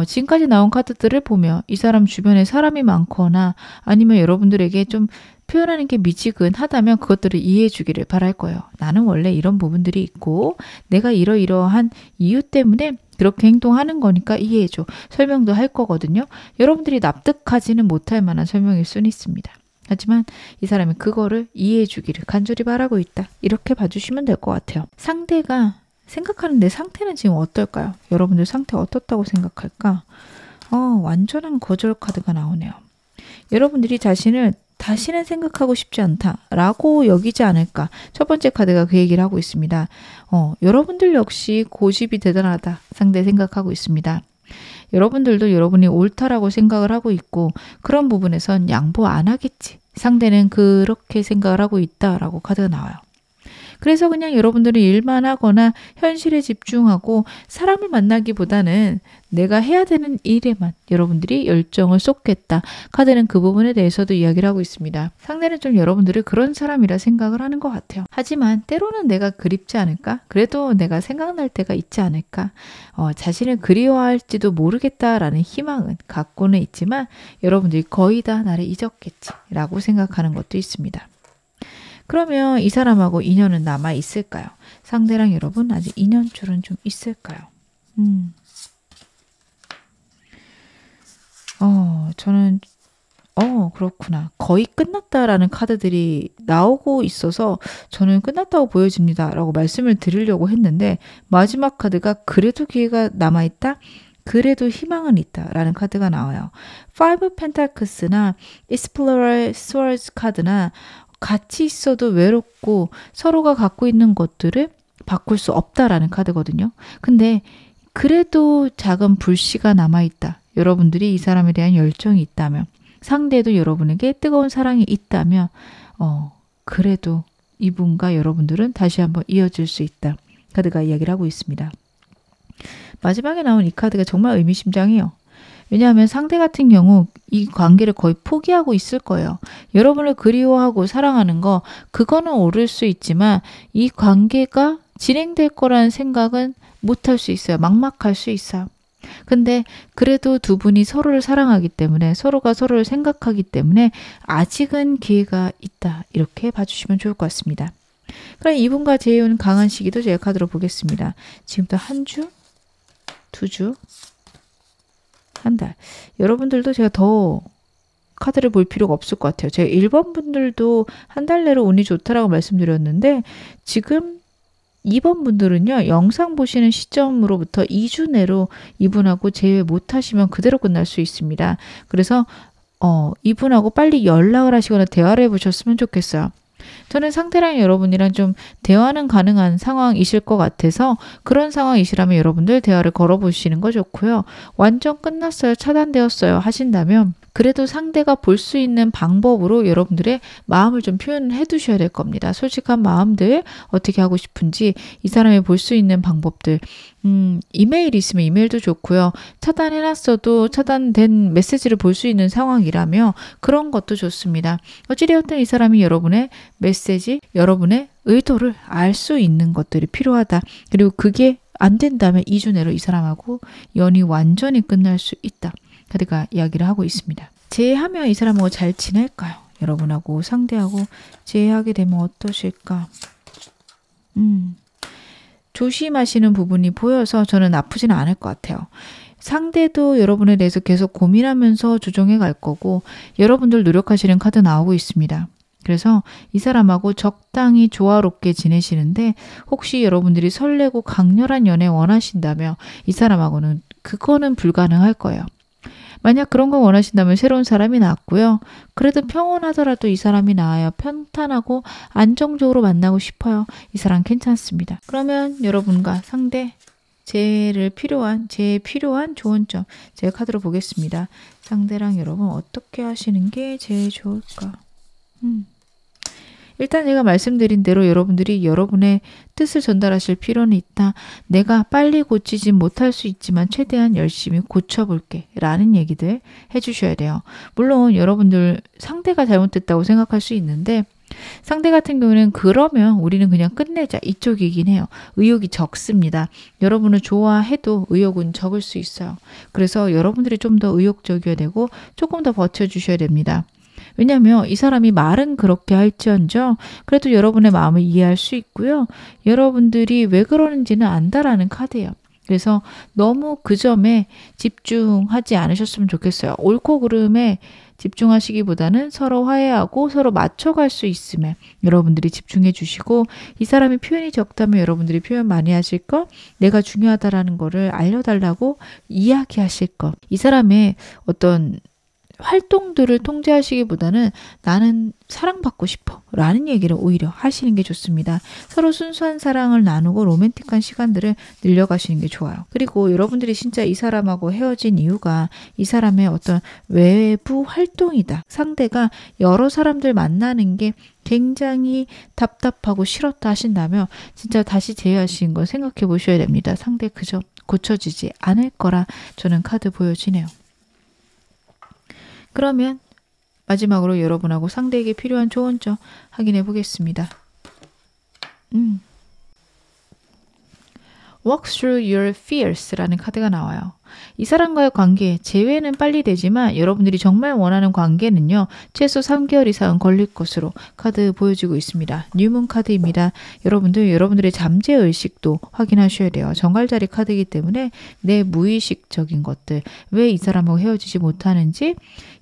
지금까지 나온 카드들을 보며 이 사람 주변에 사람이 많거나 아니면 여러분들에게 좀 표현하는 게 미지근하다면 그것들을 이해해 주기를 바랄 거예요. 나는 원래 이런 부분들이 있고 내가 이러이러한 이유 때문에 그렇게 행동하는 거니까 이해해줘. 설명도 할 거거든요. 여러분들이 납득하지는 못할 만한 설명일 수는 있습니다. 하지만 이 사람이 그거를 이해해 주기를 간절히 바라고 있다. 이렇게 봐주시면 될 것 같아요. 상대가 생각하는 내 상태는 지금 어떨까요? 여러분들 상태 어떻다고 생각할까? 완전한 거절 카드가 나오네요. 여러분들이 자신을 다시는 생각하고 싶지 않다라고 여기지 않을까. 첫 번째 카드가 그 얘기를 하고 있습니다. 여러분들 역시 고집이 대단하다. 상대 생각하고 있습니다. 여러분들도 여러분이 옳다라고 생각을 하고 있고 그런 부분에선 양보 안 하겠지. 상대는 그렇게 생각을 하고 있다라고 카드가 나와요. 그래서 그냥 여러분들은 일만 하거나 현실에 집중하고 사람을 만나기보다는 내가 해야 되는 일에만 여러분들이 열정을 쏟겠다. 카드는 그 부분에 대해서도 이야기를 하고 있습니다. 상대는 좀 여러분들을 그런 사람이라 생각을 하는 것 같아요. 하지만 때로는 내가 그립지 않을까? 그래도 내가 생각날 때가 있지 않을까? 자신을 그리워할지도 모르겠다라는 희망은 갖고는 있지만 여러분들이 거의 다 나를 잊었겠지라고 생각하는 것도 있습니다. 그러면 이 사람하고 인연은 남아 있을까요? 상대랑 여러분 아직 인연줄은 좀 있을까요? 저는 그렇구나. 거의 끝났다라는 카드들이 나오고 있어서 저는 끝났다고 보여집니다. 라고 말씀을 드리려고 했는데 마지막 카드가 그래도 기회가 남아있다? 그래도 희망은 있다 라는 카드가 나와요. 5 펜타클스나 Explorer Swords 카드나 같이 있어도 외롭고 서로가 갖고 있는 것들을 바꿀 수 없다라는 카드거든요. 근데 그래도 작은 불씨가 남아있다. 여러분들이 이 사람에 대한 열정이 있다면 상대도 여러분에게 뜨거운 사랑이 있다면 그래도 이분과 여러분들은 다시 한번 이어질 수 있다. 카드가 이야기를 하고 있습니다. 마지막에 나온 이 카드가 정말 의미심장해요. 왜냐하면 상대 같은 경우 이 관계를 거의 포기하고 있을 거예요. 여러분을 그리워하고 사랑하는 거 그거는 오를 수 있지만 이 관계가 진행될 거라는 생각은 못할 수 있어요. 막막할 수 있어요. 근데 그래도 두 분이 서로를 사랑하기 때문에 서로가 서로를 생각하기 때문에 아직은 기회가 있다. 이렇게 봐주시면 좋을 것 같습니다. 그럼 이분과 재회운 강한 시기도 제가 카드로 보겠습니다. 지금부터 한 주, 두 주, 한 달. 여러분들도 제가 더 카드를 볼 필요가 없을 것 같아요. 제가 1번 분들도 한 달 내로 운이 좋다라고 말씀드렸는데 지금 2번 분들은요. 영상 보시는 시점으로부터 2주 내로 이분하고 재회 못하시면 그대로 끝날 수 있습니다. 그래서 이분하고 빨리 연락을 하시거나 대화를 해보셨으면 좋겠어요. 저는 상대랑 여러분이랑 좀 대화는 가능한 상황이실 것 같아서 그런 상황이시라면 여러분들 대화를 걸어보시는 거 좋고요. 완전 끝났어요, 차단되었어요 하신다면 그래도 상대가 볼 수 있는 방법으로 여러분들의 마음을 좀 표현을 해 두셔야 될 겁니다. 솔직한 마음들 어떻게 하고 싶은지 이 사람이 볼 수 있는 방법들 이메일이 있으면 이메일도 좋고요. 차단해놨어도 차단된 메시지를 볼 수 있는 상황이라며 그런 것도 좋습니다. 어찌되었든 이 사람이 여러분의 메시지, 여러분의 의도를 알 수 있는 것들이 필요하다. 그리고 그게 안 된다면 2주 내로 이 사람하고 연이 완전히 끝날 수 있다. 카드가 이야기를 하고 있습니다. 재회하면 이 사람하고 잘 지낼까요? 여러분하고 상대하고 재회하게 되면 어떠실까? 조심하시는 부분이 보여서 저는 나쁘지는 않을 것 같아요. 상대도 여러분에 대해서 계속 고민하면서 조정해 갈 거고 여러분들 노력하시는 카드 나오고 있습니다. 그래서 이 사람하고 적당히 조화롭게 지내시는데 혹시 여러분들이 설레고 강렬한 연애 원하신다면 이 사람하고는 그거는 불가능할 거예요. 만약 그런 거 원하신다면 새로운 사람이 낫고요. 그래도 평온하더라도 이 사람이 나아요. 평탄하고 안정적으로 만나고 싶어요. 이 사람 괜찮습니다. 그러면 여러분과 상대 제일 필요한 좋은 점 제가 카드로 보겠습니다. 상대랑 여러분 어떻게 하시는 게 제일 좋을까? 일단 제가 말씀드린 대로 여러분들이 여러분의 뜻을 전달하실 필요는 있다. 내가 빨리 고치진 못할 수 있지만 최대한 열심히 고쳐볼게 라는 얘기들 해주셔야 돼요. 물론 여러분들 상대가 잘못됐다고 생각할 수 있는데 상대 같은 경우는 그러면 우리는 그냥 끝내자 이쪽이긴 해요. 의욕이 적습니다. 여러분을 좋아해도 의욕은 적을 수 있어요. 그래서 여러분들이 좀 더 의욕적이어야 되고 조금 더 버텨주셔야 됩니다. 왜냐하면 이 사람이 말은 그렇게 할지언정 그래도 여러분의 마음을 이해할 수 있고요. 여러분들이 왜 그러는지는 안다라는 카드예요. 그래서 너무 그 점에 집중하지 않으셨으면 좋겠어요. 옳고 그름에 집중하시기보다는 서로 화해하고 서로 맞춰갈 수 있음에 여러분들이 집중해 주시고 이 사람이 표현이 적다면 여러분들이 표현 많이 하실 것, 내가 중요하다라는 거를 알려달라고 이야기하실 것. 이 사람의 어떤 활동들을 통제하시기보다는 나는 사랑받고 싶어 라는 얘기를 오히려 하시는 게 좋습니다. 서로 순수한 사랑을 나누고 로맨틱한 시간들을 늘려가시는 게 좋아요. 그리고 여러분들이 진짜 이 사람하고 헤어진 이유가 이 사람의 어떤 외부 활동이다. 상대가 여러 사람들 만나는 게 굉장히 답답하고 싫었다 하신다면 진짜 다시 재회하시는 거 생각해 보셔야 됩니다. 상대 그 점 고쳐지지 않을 거라 저는 카드 보여지네요. 그러면 마지막으로 여러분하고 상대에게 필요한 조언점 확인해 보겠습니다. Walk through your fears라는 카드가 나와요. 이 사람과의 관계, 재회는 빨리 되지만 여러분들이 정말 원하는 관계는요. 최소 3개월 이상은 걸릴 것으로 카드 보여지고 있습니다. 뉴문 카드입니다. 여러분들의 잠재의식도 확인하셔야 돼요. 정갈자리 카드이기 때문에 내 무의식적인 것들, 왜 이 사람하고 헤어지지 못하는지,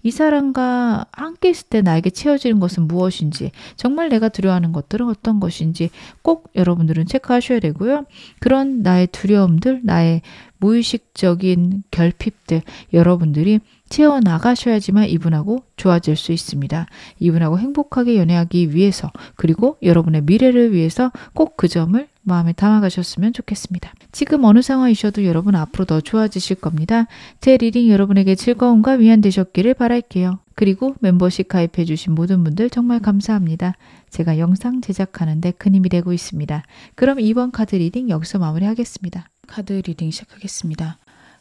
이 사람과 함께 있을 때 나에게 채워지는 것은 무엇인지, 정말 내가 두려워하는 것들은 어떤 것인지 꼭 여러분들은 체크하셔야 되고요. 그런 나의 두려움들, 나의 무의식적인 결핍들 여러분들이 채워나가셔야지만 이분하고 좋아질 수 있습니다. 이분하고 행복하게 연애하기 위해서 그리고 여러분의 미래를 위해서 꼭 그 점을 마음에 담아가셨으면 좋겠습니다. 지금 어느 상황이셔도 여러분 앞으로 더 좋아지실 겁니다. 제 리딩 여러분에게 즐거움과 위안 되셨기를 바랄게요. 그리고 멤버십 가입해 주신 모든 분들 정말 감사합니다. 제가 영상 제작하는데 큰 힘이 되고 있습니다. 그럼 이번 카드 리딩 여기서 마무리하겠습니다. 카드 리딩 시작하겠습니다.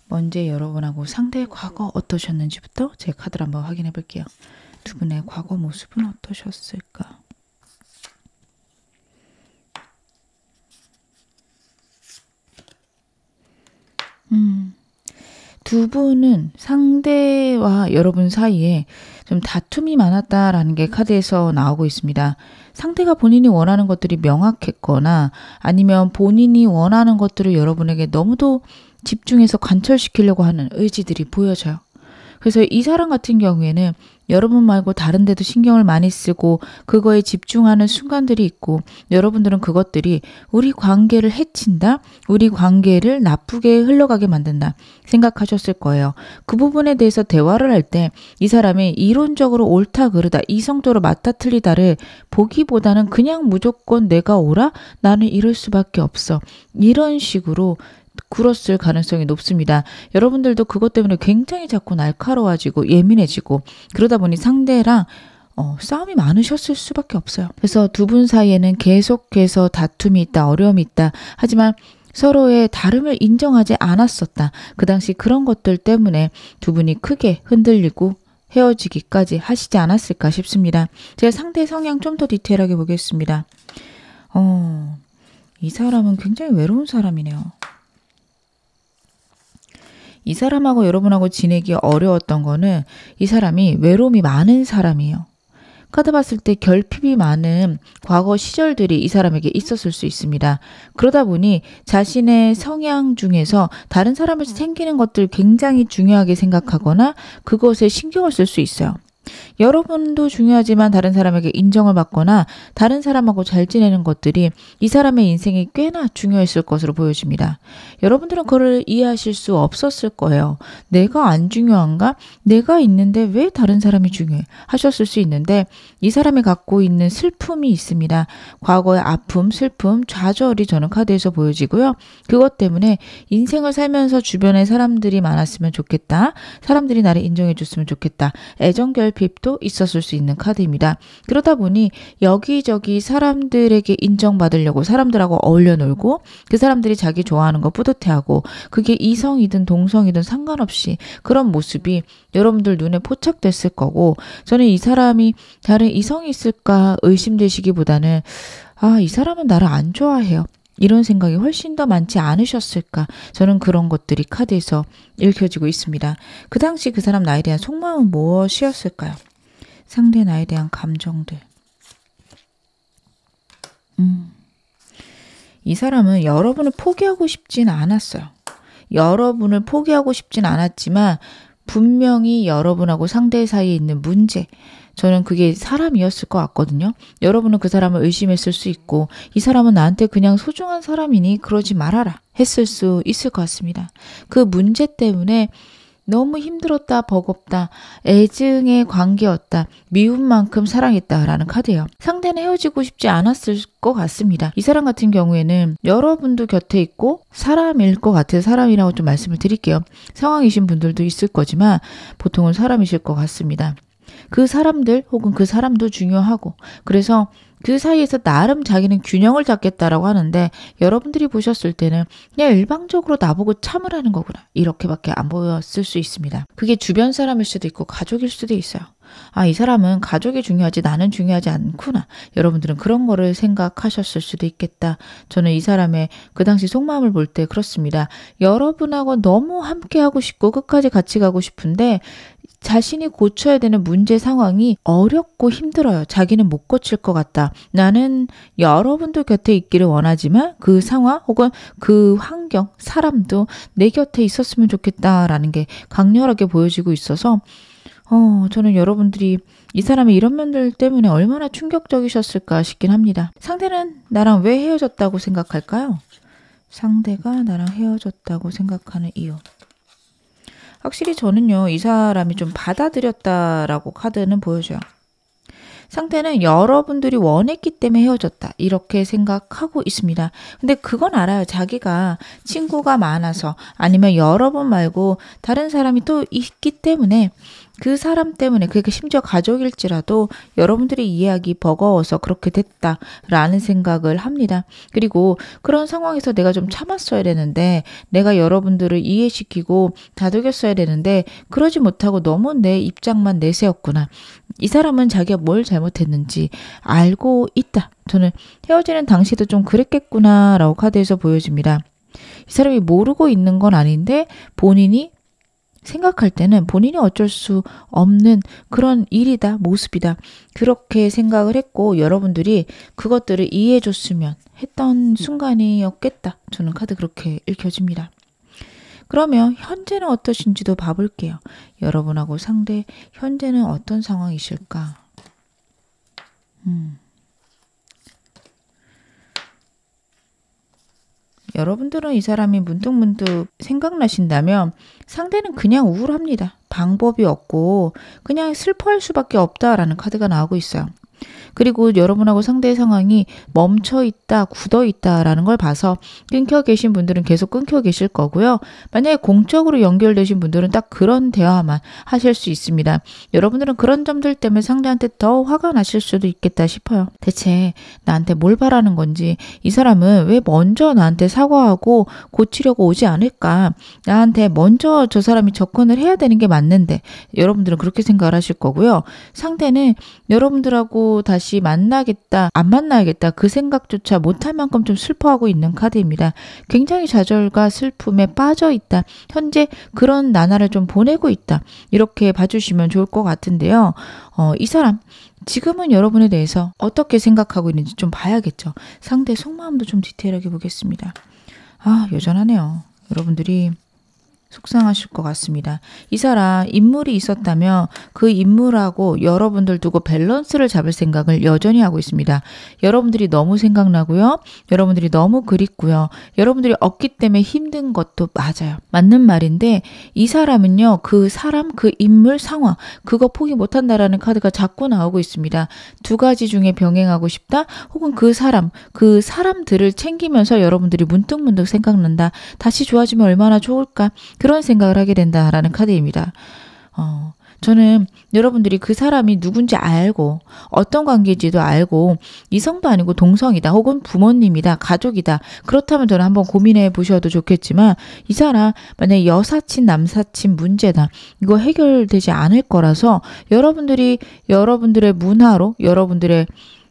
먼저 여러분하고 상대의 과거 어떠셨는지부터 제 카드를 한번 확인해 볼게요. 두 분의 과거 모습은 어떠셨을까? 두 분은 상대와 여러분 사이에 좀 다툼이 많았다라는 게 카드에서 나오고 있습니다. 상대가 본인이 원하는 것들이 명확했거나 아니면 본인이 원하는 것들을 여러분에게 너무도 집중해서 관철시키려고 하는 의지들이 보여져요. 그래서 이 사람 같은 경우에는 여러분 말고 다른 데도 신경을 많이 쓰고 그거에 집중하는 순간들이 있고 여러분들은 그것들이 우리 관계를 해친다, 우리 관계를 나쁘게 흘러가게 만든다 생각하셨을 거예요. 그 부분에 대해서 대화를 할 때 이 사람이 이론적으로 옳다 그르다 이성적으로 맞다 틀리다를 보기보다는 그냥 무조건 내가 옳아? 나는 이럴 수밖에 없어. 이런 식으로 굴었을 가능성이 높습니다. 여러분들도 그것 때문에 굉장히 자꾸 날카로워지고 예민해지고 그러다 보니 상대랑 싸움이 많으셨을 수밖에 없어요. 그래서 두 분 사이에는 계속해서 다툼이 있다, 어려움이 있다. 하지만 서로의 다름을 인정하지 않았었다. 그 당시 그런 것들 때문에 두 분이 크게 흔들리고 헤어지기까지 하시지 않았을까 싶습니다. 제가 상대 성향 좀 더 디테일하게 보겠습니다. 이 사람은 굉장히 외로운 사람이네요. 이 사람하고 여러분하고 지내기 어려웠던 거는 이 사람이 외로움이 많은 사람이에요. 카드 봤을 때 결핍이 많은 과거 시절들이 이 사람에게 있었을 수 있습니다. 그러다 보니 자신의 성향 중에서 다른 사람에서 생기는 것들 굉장히 중요하게 생각하거나 그것에 신경을 쓸 수 있어요. 여러분도 중요하지만 다른 사람에게 인정을 받거나 다른 사람하고 잘 지내는 것들이 이 사람의 인생에 꽤나 중요했을 것으로 보여집니다. 여러분들은 그걸 이해하실 수 없었을 거예요. 내가 안 중요한가? 내가 있는데 왜 다른 사람이 중요해? 하셨을 수 있는데 이 사람이 갖고 있는 슬픔이 있습니다. 과거의 아픔, 슬픔, 좌절이 저는 카드에서 보여지고요. 그것 때문에 인생을 살면서 주변에 사람들이 많았으면 좋겠다. 사람들이 나를 인정해 줬으면 좋겠다. 애정결핍도 있었을 수 있는 카드입니다. 그러다 보니 여기저기 사람들에게 인정받으려고 사람들하고 어울려 놀고 그 사람들이 자기 좋아하는 거 뿌듯해하고 그게 이성이든 동성이든 상관없이 그런 모습이 여러분들 눈에 포착됐을 거고 저는 이 사람이 다른 이성이 있을까 의심되시기보다는 이 사람은 나를 안 좋아해요. 이런 생각이 훨씬 더 많지 않으셨을까? 저는 그런 것들이 카드에서 읽혀지고 있습니다. 그 당시 그 사람 나에 대한 속마음은 무엇이었을까요? 상대 나에 대한 감정들. 이 사람은 여러분을 포기하고 싶진 않았어요. 여러분을 포기하고 싶진 않았지만 분명히 여러분하고 상대 사이에 있는 문제, 저는 그게 사람이었을 것 같거든요. 여러분은 그 사람을 의심했을 수 있고 이 사람은 나한테 그냥 소중한 사람이니 그러지 말아라 했을 수 있을 것 같습니다. 그 문제 때문에 너무 힘들었다, 버겁다, 애증의 관계였다, 미움만큼 사랑했다라는 카드예요. 상대는 헤어지고 싶지 않았을 것 같습니다. 이 사람 같은 경우에는 여러분도 곁에 있고 사람일 것 같아서 사람이라고 좀 말씀을 드릴게요. 상황이신 분들도 있을 거지만 보통은 사람이실 것 같습니다. 그 사람들 혹은 그 사람도 중요하고 그래서 그 사이에서 나름 자기는 균형을 잡겠다라고 하는데 여러분들이 보셨을 때는 그냥 일방적으로 나보고 참으라는 거구나 이렇게밖에 안 보였을 수 있습니다. 그게 주변 사람일 수도 있고 가족일 수도 있어요. 이 사람은 가족이 중요하지 나는 중요하지 않구나. 여러분들은 그런 거를 생각하셨을 수도 있겠다. 저는 이 사람의 그 당시 속마음을 볼 때 그렇습니다. 여러분하고 너무 함께하고 싶고 끝까지 같이 가고 싶은데 자신이 고쳐야 되는 문제 상황이 어렵고 힘들어요. 자기는 못 고칠 것 같다. 나는 여러분도 곁에 있기를 원하지만 그 상황 혹은 그 환경, 사람도 내 곁에 있었으면 좋겠다라는 게 강렬하게 보여지고 있어서 저는 여러분들이 이 사람의 이런 면들 때문에 얼마나 충격적이셨을까 싶긴 합니다. 상대는 나랑 왜 헤어졌다고 생각할까요? 상대가 나랑 헤어졌다고 생각하는 이유. 확실히 저는요, 이 사람이 좀 받아들였다라고 카드는 보여줘요. 상대는 여러분들이 원했기 때문에 헤어졌다. 이렇게 생각하고 있습니다. 근데 그건 알아요. 자기가 친구가 많아서 아니면 여러분 말고 다른 사람이 또 있기 때문에 그 사람 때문에 그게 심지어 가족일지라도 여러분들이 이해하기 버거워서 그렇게 됐다라는 생각을 합니다. 그리고 그런 상황에서 내가 좀 참았어야 되는데 내가 여러분들을 이해시키고 다독였어야 되는데 그러지 못하고 너무 내 입장만 내세웠구나. 이 사람은 자기가 뭘 잘못했는지 알고 있다. 저는 헤어지는 당시도 좀 그랬겠구나라고 카드에서 보여집니다. 이 사람이 모르고 있는 건 아닌데 본인이 생각할 때는 본인이 어쩔 수 없는 그런 일이다, 모습이다. 그렇게 생각을 했고 여러분들이 그것들을 이해해 줬으면 했던 순간이었겠다. 저는 카드 그렇게 읽혀집니다. 그러면 현재는 어떠신지도 봐볼게요. 여러분하고 상대 현재는 어떤 상황이실까? 여러분들은 이 사람이 문득문득 생각나신다면 상대는 그냥 우울합니다. 방법이 없고 그냥 슬퍼할 수밖에 없다라는 카드가 나오고 있어요. 그리고 여러분하고 상대의 상황이 멈춰있다, 굳어있다라는 걸 봐서 끊겨 계신 분들은 계속 끊겨 계실 거고요. 만약에 공적으로 연결되신 분들은 딱 그런 대화만 하실 수 있습니다. 여러분들은 그런 점들 때문에 상대한테 더 화가 나실 수도 있겠다 싶어요. 대체 나한테 뭘 바라는 건지, 이 사람은 왜 먼저 나한테 사과하고 고치려고 오지 않을까? 나한테 먼저 저 사람이 접근을 해야 되는 게 맞는데, 여러분들은 그렇게 생각을 하실 거고요. 상대는 여러분들하고 다시 만나겠다, 안 만나야겠다 그 생각조차 못할 만큼 좀 슬퍼하고 있는 카드입니다. 굉장히 좌절과 슬픔에 빠져 있다. 현재 그런 나날을 좀 보내고 있다. 이렇게 봐주시면 좋을 것 같은데요. 이 사람 지금은 여러분에 대해서 어떻게 생각하고 있는지 좀 봐야겠죠. 상대 속마음도 좀 디테일하게 보겠습니다. 여전하네요. 여러분들이 속상하실 것 같습니다. 이 사람 인물이 있었다면 그 인물하고 여러분들 두고 밸런스를 잡을 생각을 여전히 하고 있습니다. 여러분들이 너무 생각나고요. 여러분들이 너무 그립고요. 여러분들이 없기 때문에 힘든 것도 맞아요. 맞는 말인데 이 사람은요. 그 사람, 그 인물, 상황 그거 포기 못한다라는 카드가 자꾸 나오고 있습니다. 두 가지 중에 병행하고 싶다. 혹은 그 사람, 그 사람들을 챙기면서 여러분들이 문득문득 생각난다. 다시 좋아지면 얼마나 좋을까. 그런 생각을 하게 된다라는 카드입니다. 저는 여러분들이 그 사람이 누군지 알고 어떤 관계인지도 알고 이성도 아니고 동성이다 혹은 부모님이다 가족이다 그렇다면 저는 한번 고민해 보셔도 좋겠지만 이 사람 만약에 여사친 남사친 문제다 이거 해결되지 않을 거라서 여러분들이 여러분들의 문화로 여러분들의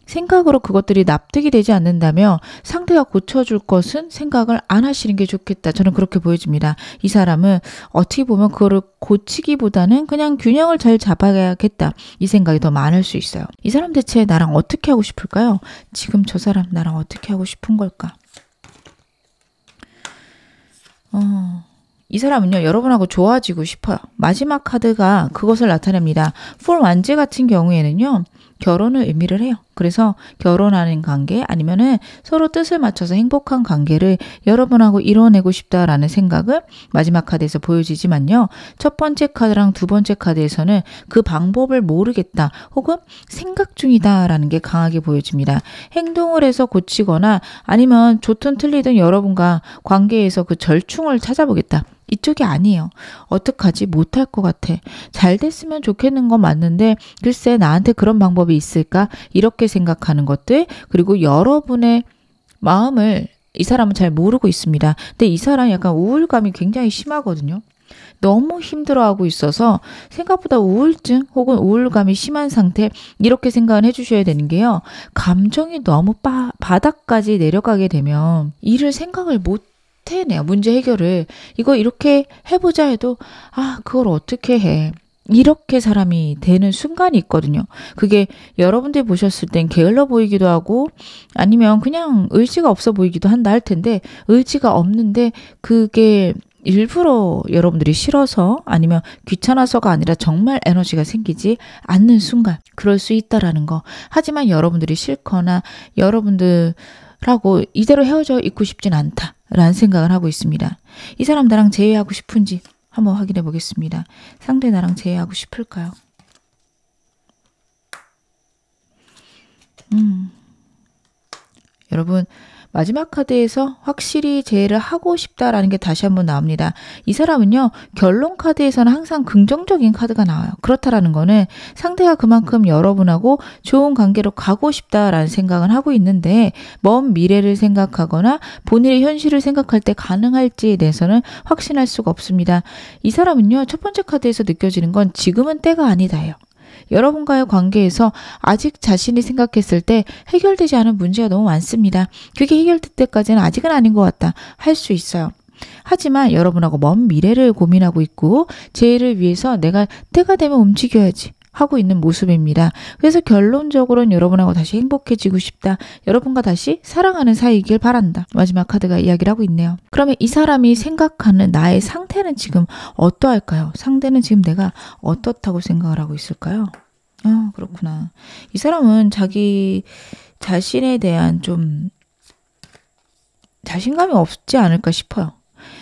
생각으로 그것들이 납득이 되지 않는다면 상대가 고쳐줄 것은 생각을 안 하시는 게 좋겠다. 저는 그렇게 보여집니다. 이 사람은 어떻게 보면 그거를 고치기보다는 그냥 균형을 잘 잡아야겠다. 이 생각이 더 많을 수 있어요. 이 사람 대체 나랑 어떻게 하고 싶을까요? 지금 저 사람 나랑 어떻게 하고 싶은 걸까? 이 사람은요. 여러분하고 좋아지고 싶어요. 마지막 카드가 그것을 나타냅니다. 폴 완제 같은 경우에는요. 결혼을 의미를 해요. 그래서 결혼하는 관계 아니면은 서로 뜻을 맞춰서 행복한 관계를 여러분하고 이뤄내고 싶다라는 생각을 마지막 카드에서 보여지지만요. 첫 번째 카드랑 두 번째 카드에서는 그 방법을 모르겠다 혹은 생각 중이다라는 게 강하게 보여집니다. 행동을 해서 고치거나 아니면 좋든 틀리든 여러분과 관계에서 그 절충을 찾아보겠다. 이쪽이 아니에요. 어떡하지? 못할 것 같아. 잘 됐으면 좋겠는 건 맞는데 글쎄 나한테 그런 방법이 있을까? 이렇게 생각하는 것들 그리고 여러분의 마음을 이 사람은 잘 모르고 있습니다. 근데 이 사람 약간 우울감이 굉장히 심하거든요. 너무 힘들어하고 있어서 생각보다 우울증 혹은 우울감이 심한 상태 이렇게 생각을 해주셔야 되는 게요. 감정이 너무 바닥까지 내려가게 되면 일을 생각을 못 해내요. 문제 해결을. 이거 이렇게 해보자 해도 그걸 어떻게 해. 이렇게 사람이 되는 순간이 있거든요. 그게 여러분들이 보셨을 땐 게을러 보이기도 하고 아니면 그냥 의지가 없어 보이기도 한다 할 텐데 의지가 없는데 그게 일부러 여러분들이 싫어서 아니면 귀찮아서가 아니라 정말 에너지가 생기지 않는 순간 그럴 수 있다라는 거. 하지만 여러분들이 싫거나 여러분들하고 이대로 헤어져 있고 싶진 않다라는 생각을 하고 있습니다. 이 사람 나랑 재회하고 싶은지 한번 확인해 보겠습니다. 상대 나랑 재회하고 싶을까요? 여러분 마지막 카드에서 확실히 재회를 하고 싶다라는 게 다시 한번 나옵니다. 이 사람은요. 결론 카드에서는 항상 긍정적인 카드가 나와요. 그렇다라는 거는 상대가 그만큼 여러분하고 좋은 관계로 가고 싶다라는 생각을 하고 있는데 먼 미래를 생각하거나 본인의 현실을 생각할 때 가능할지에 대해서는 확신할 수가 없습니다. 이 사람은요. 첫 번째 카드에서 느껴지는 건 지금은 때가 아니다예요. 여러분과의 관계에서 아직 자신이 생각했을 때 해결되지 않은 문제가 너무 많습니다. 그게 해결될 때까지는 아직은 아닌 것 같다. 할 수 있어요. 하지만 여러분하고 먼 미래를 고민하고 있고 재해를 위해서 내가 때가 되면 움직여야지 하고 있는 모습입니다. 그래서 결론적으로는 여러분하고 다시 행복해지고 싶다. 여러분과 다시 사랑하는 사이이길 바란다. 마지막 카드가 이야기를 하고 있네요. 그러면 이 사람이 생각하는 나의 상태는 지금 어떠할까요? 상대는 지금 내가 어떻다고 생각을 하고 있을까요? 그렇구나. 이 사람은 자기 자신에 대한 좀 자신감이 없지 않을까 싶어요.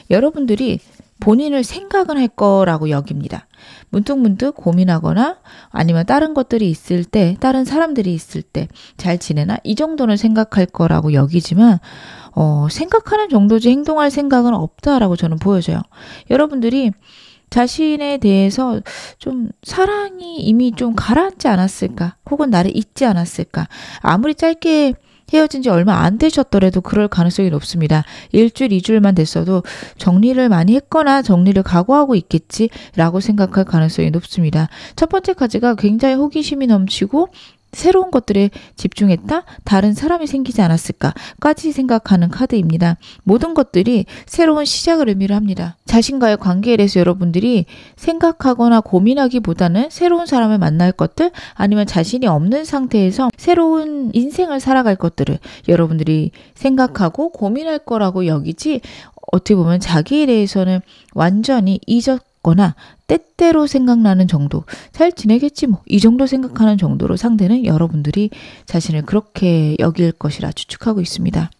여러분들이 본인을 생각은 할 거라고 여깁니다. 문득문득 고민하거나 아니면 다른 것들이 있을 때, 다른 사람들이 있을 때 잘 지내나? 이 정도는 생각할 거라고 여기지만 생각하는 정도지 행동할 생각은 없다라고 저는 보여져요. 여러분들이 자신에 대해서 좀 사랑이 이미 좀 가라앉지 않았을까? 혹은 나를 잊지 않았을까? 아무리 짧게 헤어진 지 얼마 안 되셨더라도 그럴 가능성이 높습니다. 1주일, 2주일만 됐어도 정리를 많이 했거나 정리를 각오하고 있겠지라고 생각할 가능성이 높습니다. 첫 번째 카드가 굉장히 호기심이 넘치고 새로운 것들에 집중했다? 다른 사람이 생기지 않았을까까지 생각하는 카드입니다. 모든 것들이 새로운 시작을 의미를 합니다. 자신과의 관계에 대해서 여러분들이 생각하거나 고민하기보다는 새로운 사람을 만날 것들 아니면 자신이 없는 상태에서 새로운 인생을 살아갈 것들을 여러분들이 생각하고 고민할 거라고 여기지 어떻게 보면 자기에 대해서는 완전히 잊었거나 때때로 생각나는 정도, 잘 지내겠지 뭐 이 정도 생각하는 정도로 상대는 여러분들이 자신을 그렇게 여길 것이라 추측하고 있습니다.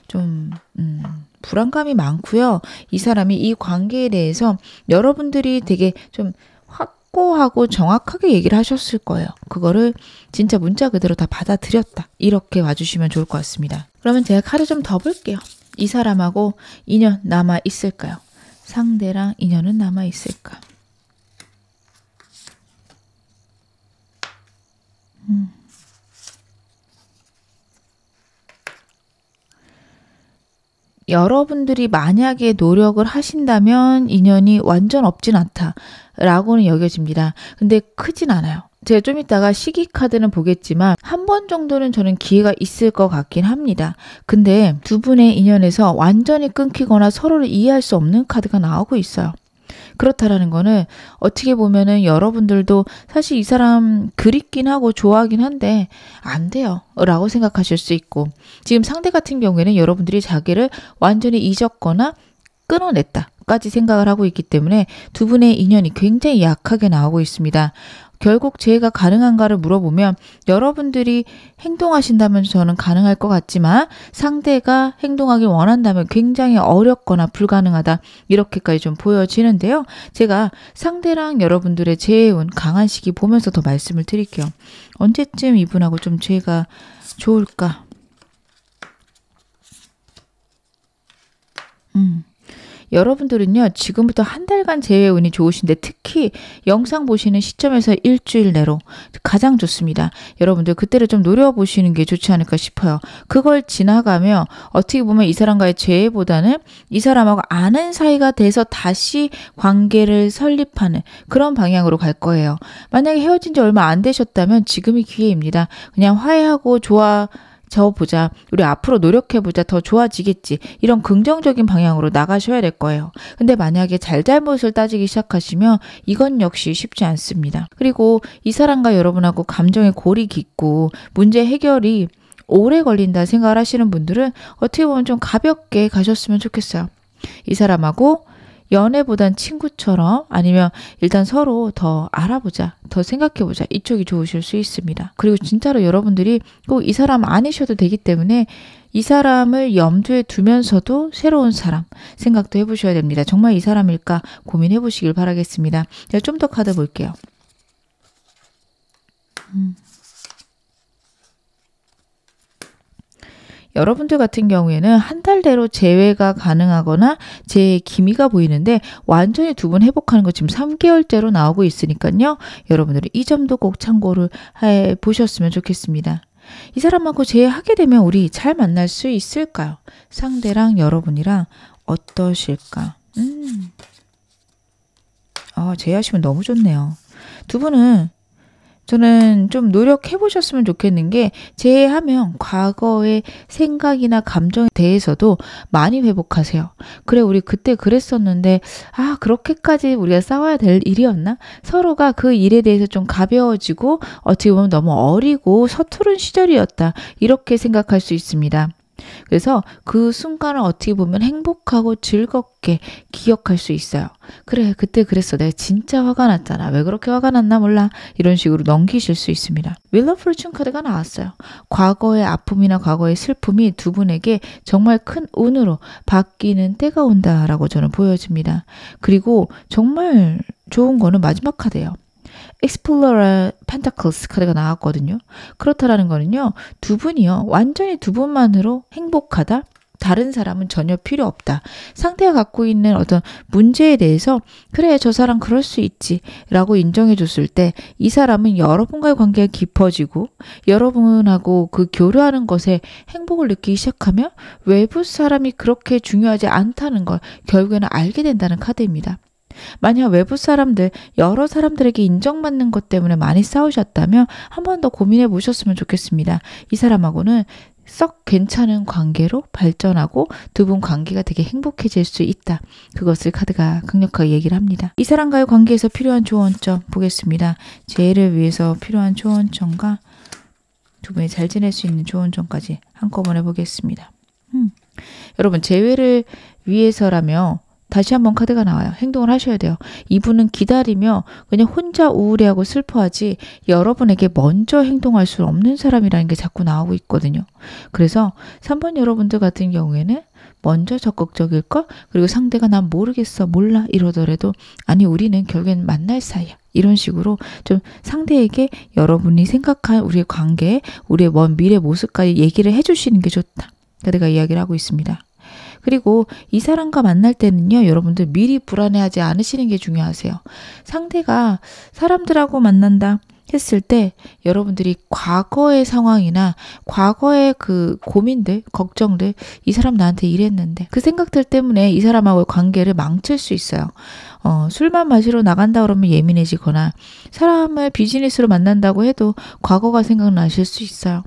좀 불안감이 많고요. 이 사람이 이 관계에 대해서 여러분들이 되게 좀 확고하고 정확하게 얘기를 하셨을 거예요. 그거를 진짜 문자 그대로 다 받아들였다. 이렇게 와주시면 좋을 것 같습니다. 그러면 제가 카드 좀 더 볼게요. 이 사람하고 인연 남아 있을까요? 상대랑 인연은 남아 있을까? 여러분들이 만약에 노력을 하신다면 인연이 완전 없진 않다라고는 여겨집니다. 근데 크진 않아요. 제가 좀 이따가 시기 카드는 보겠지만 한 번 정도는 저는 기회가 있을 것 같긴 합니다. 근데 두 분의 인연에서 완전히 끊기거나 서로를 이해할 수 없는 카드가 나오고 있어요. 그렇다라는 거는 어떻게 보면은 여러분들도 사실 이 사람 그립긴 하고 좋아하긴 한데 안 돼요 라고 생각하실 수 있고, 지금 상대 같은 경우에는 여러분들이 자기를 완전히 잊었거나 끊어냈다까지 생각을 하고 있기 때문에 두 분의 인연이 굉장히 약하게 나오고 있습니다. 결국 재회가 가능한가를 물어보면 여러분들이 행동하신다면 저는 가능할 것 같지만 상대가 행동하길 원한다면 굉장히 어렵거나 불가능하다 이렇게까지 좀 보여지는데요. 제가 상대랑 여러분들의 재회운 강한 시기 보면서 더 말씀을 드릴게요. 언제쯤 이분하고 좀 재회가 좋을까? 여러분들은요 지금부터 한 달간 재회운이 좋으신데 특히 영상 보시는 시점에서 일주일 내로 가장 좋습니다. 여러분들 그때를 좀 노려보시는 게 좋지 않을까 싶어요. 그걸 지나가면 어떻게 보면 이 사람과의 재회보다는 이 사람하고 아는 사이가 돼서 다시 관계를 설립하는 그런 방향으로 갈 거예요. 만약에 헤어진 지 얼마 안 되셨다면 지금이 기회입니다. 그냥 화해하고 보자. 우리 앞으로 노력해보자. 더 좋아지겠지. 이런 긍정적인 방향으로 나가셔야 될 거예요. 근데 만약에 잘잘못을 따지기 시작하시면 이건 역시 쉽지 않습니다. 그리고 이 사람과 여러분하고 감정의 골이 깊고 문제 해결이 오래 걸린다 생각을 하시는 분들은 어떻게 보면 좀 가볍게 가셨으면 좋겠어요. 이 사람하고 연애보단 친구처럼 아니면 일단 서로 더 알아보자, 더 생각해보자 이쪽이 좋으실 수 있습니다. 그리고 진짜로 여러분들이 꼭 이 사람 아니셔도 되기 때문에 이 사람을 염두에 두면서도 새로운 사람 생각도 해보셔야 됩니다. 정말 이 사람일까 고민해보시길 바라겠습니다. 제가 좀 더 카드 볼게요. 여러분들 같은 경우에는 한 달 내로 재회가 가능하거나 재회의 기미가 보이는데 완전히 두 분 회복하는 거 지금 3개월째로 나오고 있으니까요. 여러분들이 이 점도 꼭 참고를 해보셨으면 좋겠습니다. 이 사람하고 재회하게 되면 우리 잘 만날 수 있을까요? 상대랑 여러분이랑 어떠실까? 재회하시면 너무 좋네요. 두 분은 저는 좀 노력해 보셨으면 좋겠는 게 재해하면 과거의 생각이나 감정에 대해서도 많이 회복하세요. 그래, 우리 그때 그랬었는데, 아, 그렇게까지 우리가 싸워야 될 일이었나? 서로가 그 일에 대해서 좀 가벼워지고 어떻게 보면 너무 어리고 서투른 시절이었다. 이렇게 생각할 수 있습니다. 그래서 그 순간을 어떻게 보면 행복하고 즐겁게 기억할 수 있어요. 그래, 그때 그랬어. 내가 진짜 화가 났잖아. 왜 그렇게 화가 났나 몰라. 이런 식으로 넘기실 수 있습니다. 윌 오브 포춘 카드가 나왔어요. 과거의 아픔이나 과거의 슬픔이 두 분에게 정말 큰 운으로 바뀌는 때가 온다라고 저는 보여집니다. 그리고 정말 좋은 거는 마지막 카드예요. Explorer Pentacles 카드가 나왔거든요. 그렇다라는 거는요, 두 분이요, 완전히 두 분만으로 행복하다. 다른 사람은 전혀 필요 없다. 상대가 갖고 있는 어떤 문제에 대해서 그래, 저 사람 그럴 수 있지 라고 인정해 줬을 때 이 사람은 여러분과의 관계가 깊어지고 여러분하고 그 교류하는 것에 행복을 느끼기 시작하면 외부 사람이 그렇게 중요하지 않다는 걸 결국에는 알게 된다는 카드입니다. 만약 외부 사람들, 여러 사람들에게 인정받는 것 때문에 많이 싸우셨다면 한 번 더 고민해 보셨으면 좋겠습니다. 이 사람하고는 썩 괜찮은 관계로 발전하고 두 분 관계가 되게 행복해질 수 있다. 그것을 카드가 강력하게 얘기를 합니다. 이 사람과의 관계에서 필요한 조언점 보겠습니다. 재해를 위해서 필요한 조언점과 두 분이 잘 지낼 수 있는 조언점까지 한꺼번에 보겠습니다. 여러분, 재회를 위해서라며 다시 한번 카드가 나와요. 행동을 하셔야 돼요. 이분은 기다리며 그냥 혼자 우울해하고 슬퍼하지 여러분에게 먼저 행동할 수 없는 사람이라는 게 자꾸 나오고 있거든요. 그래서 3번 여러분들 같은 경우에는 먼저 적극적일까? 그리고 상대가 난 모르겠어, 몰라 이러더라도 아니, 우리는 결국엔 만날 사이야. 이런 식으로 좀 상대에게 여러분이 생각한 우리의 관계, 우리의 먼 미래 모습까지 얘기를 해주시는 게 좋다. 카드가 이야기를 하고 있습니다. 그리고 이 사람과 만날 때는요, 여러분들 미리 불안해하지 않으시는 게 중요하세요. 상대가 사람들하고 만난다 했을 때 여러분들이 과거의 상황이나 과거의 그 고민들, 걱정들, 이 사람 나한테 이랬는데 그 생각들 때문에 이 사람하고의 관계를 망칠 수 있어요. 술만 마시러 나간다 그러면 예민해지거나 사람을 비즈니스로 만난다고 해도 과거가 생각나실 수 있어요.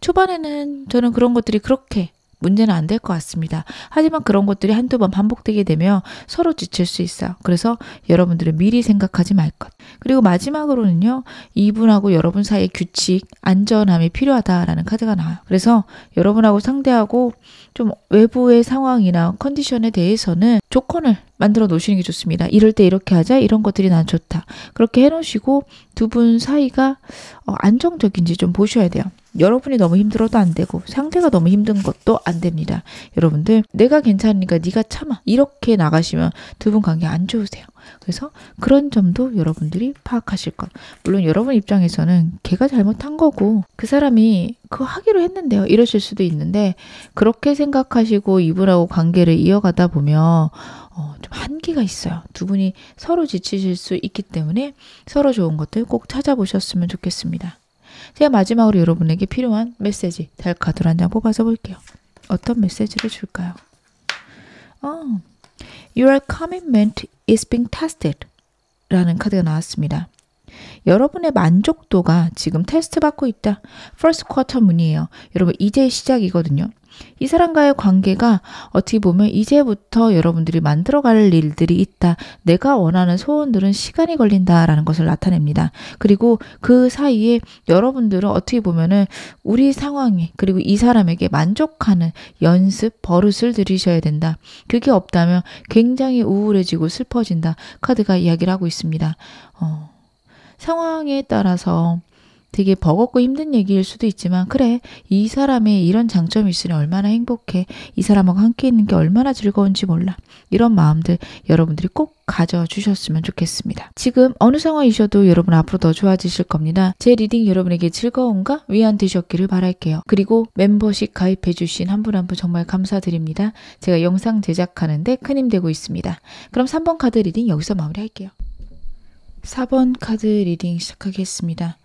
초반에는 저는 그런 것들이 그렇게 문제는 안 될 것 같습니다. 하지만 그런 것들이 한두 번 반복되게 되면 서로 지칠 수 있어요. 그래서 여러분들은 미리 생각하지 말 것. 그리고 마지막으로는요, 이분하고 여러분 사이의 규칙, 안전함이 필요하다라는 카드가 나와요. 그래서 여러분하고 상대하고 좀 외부의 상황이나 컨디션에 대해서는 조건을 만들어 놓으시는 게 좋습니다. 이럴 때 이렇게 하자. 이런 것들이 난 좋다. 그렇게 해놓으시고 두 분 사이가 안정적인지 좀 보셔야 돼요. 여러분이 너무 힘들어도 안 되고 상대가 너무 힘든 것도 안 됩니다. 여러분들, 내가 괜찮으니까 네가 참아. 이렇게 나가시면 두 분 관계 안 좋으세요. 그래서 그런 점도 여러분들이 파악하실 것. 물론 여러분 입장에서는 걔가 잘못한 거고 그 사람이 그거 하기로 했는데요. 이러실 수도 있는데 그렇게 생각하시고 이분하고 관계를 이어가다 보면 좀 한계가 있어요. 두 분이 서로 지치실 수 있기 때문에 서로 좋은 것들 꼭 찾아보셨으면 좋겠습니다. 제가 마지막으로 여러분에게 필요한 메시지 달카드로 한 장 뽑아서 볼게요. 어떤 메시지를 줄까요? Your commitment is being tested 라는 카드가 나왔습니다. 여러분의 만족도가 지금 테스트 받고 있다. First quarter 문이에요. 여러분, 이제 시작이거든요. 이 사람과의 관계가 어떻게 보면 이제부터 여러분들이 만들어갈 일들이 있다. 내가 원하는 소원들은 시간이 걸린다라는 것을 나타냅니다. 그리고 그 사이에 여러분들은 어떻게 보면은 우리 상황에 그리고 이 사람에게 만족하는 연습, 버릇을 들이셔야 된다. 그게 없다면 굉장히 우울해지고 슬퍼진다. 카드가 이야기를 하고 있습니다. 상황에 따라서 되게 버겁고 힘든 얘기일 수도 있지만 그래, 이 사람의 이런 장점이 있으니 얼마나 행복해. 이 사람하고 함께 있는 게 얼마나 즐거운지 몰라. 이런 마음들 여러분들이 꼭 가져주셨으면 좋겠습니다. 지금 어느 상황이셔도 여러분 앞으로 더 좋아지실 겁니다. 제 리딩 여러분에게 즐거움과 위안 되셨기를 바랄게요. 그리고 멤버십 가입해 주신 한 분 한 분 정말 감사드립니다. 제가 영상 제작하는데 큰 힘 되고 있습니다. 그럼 3번 카드 리딩 여기서 마무리할게요. 4번 카드 리딩 시작하겠습니다.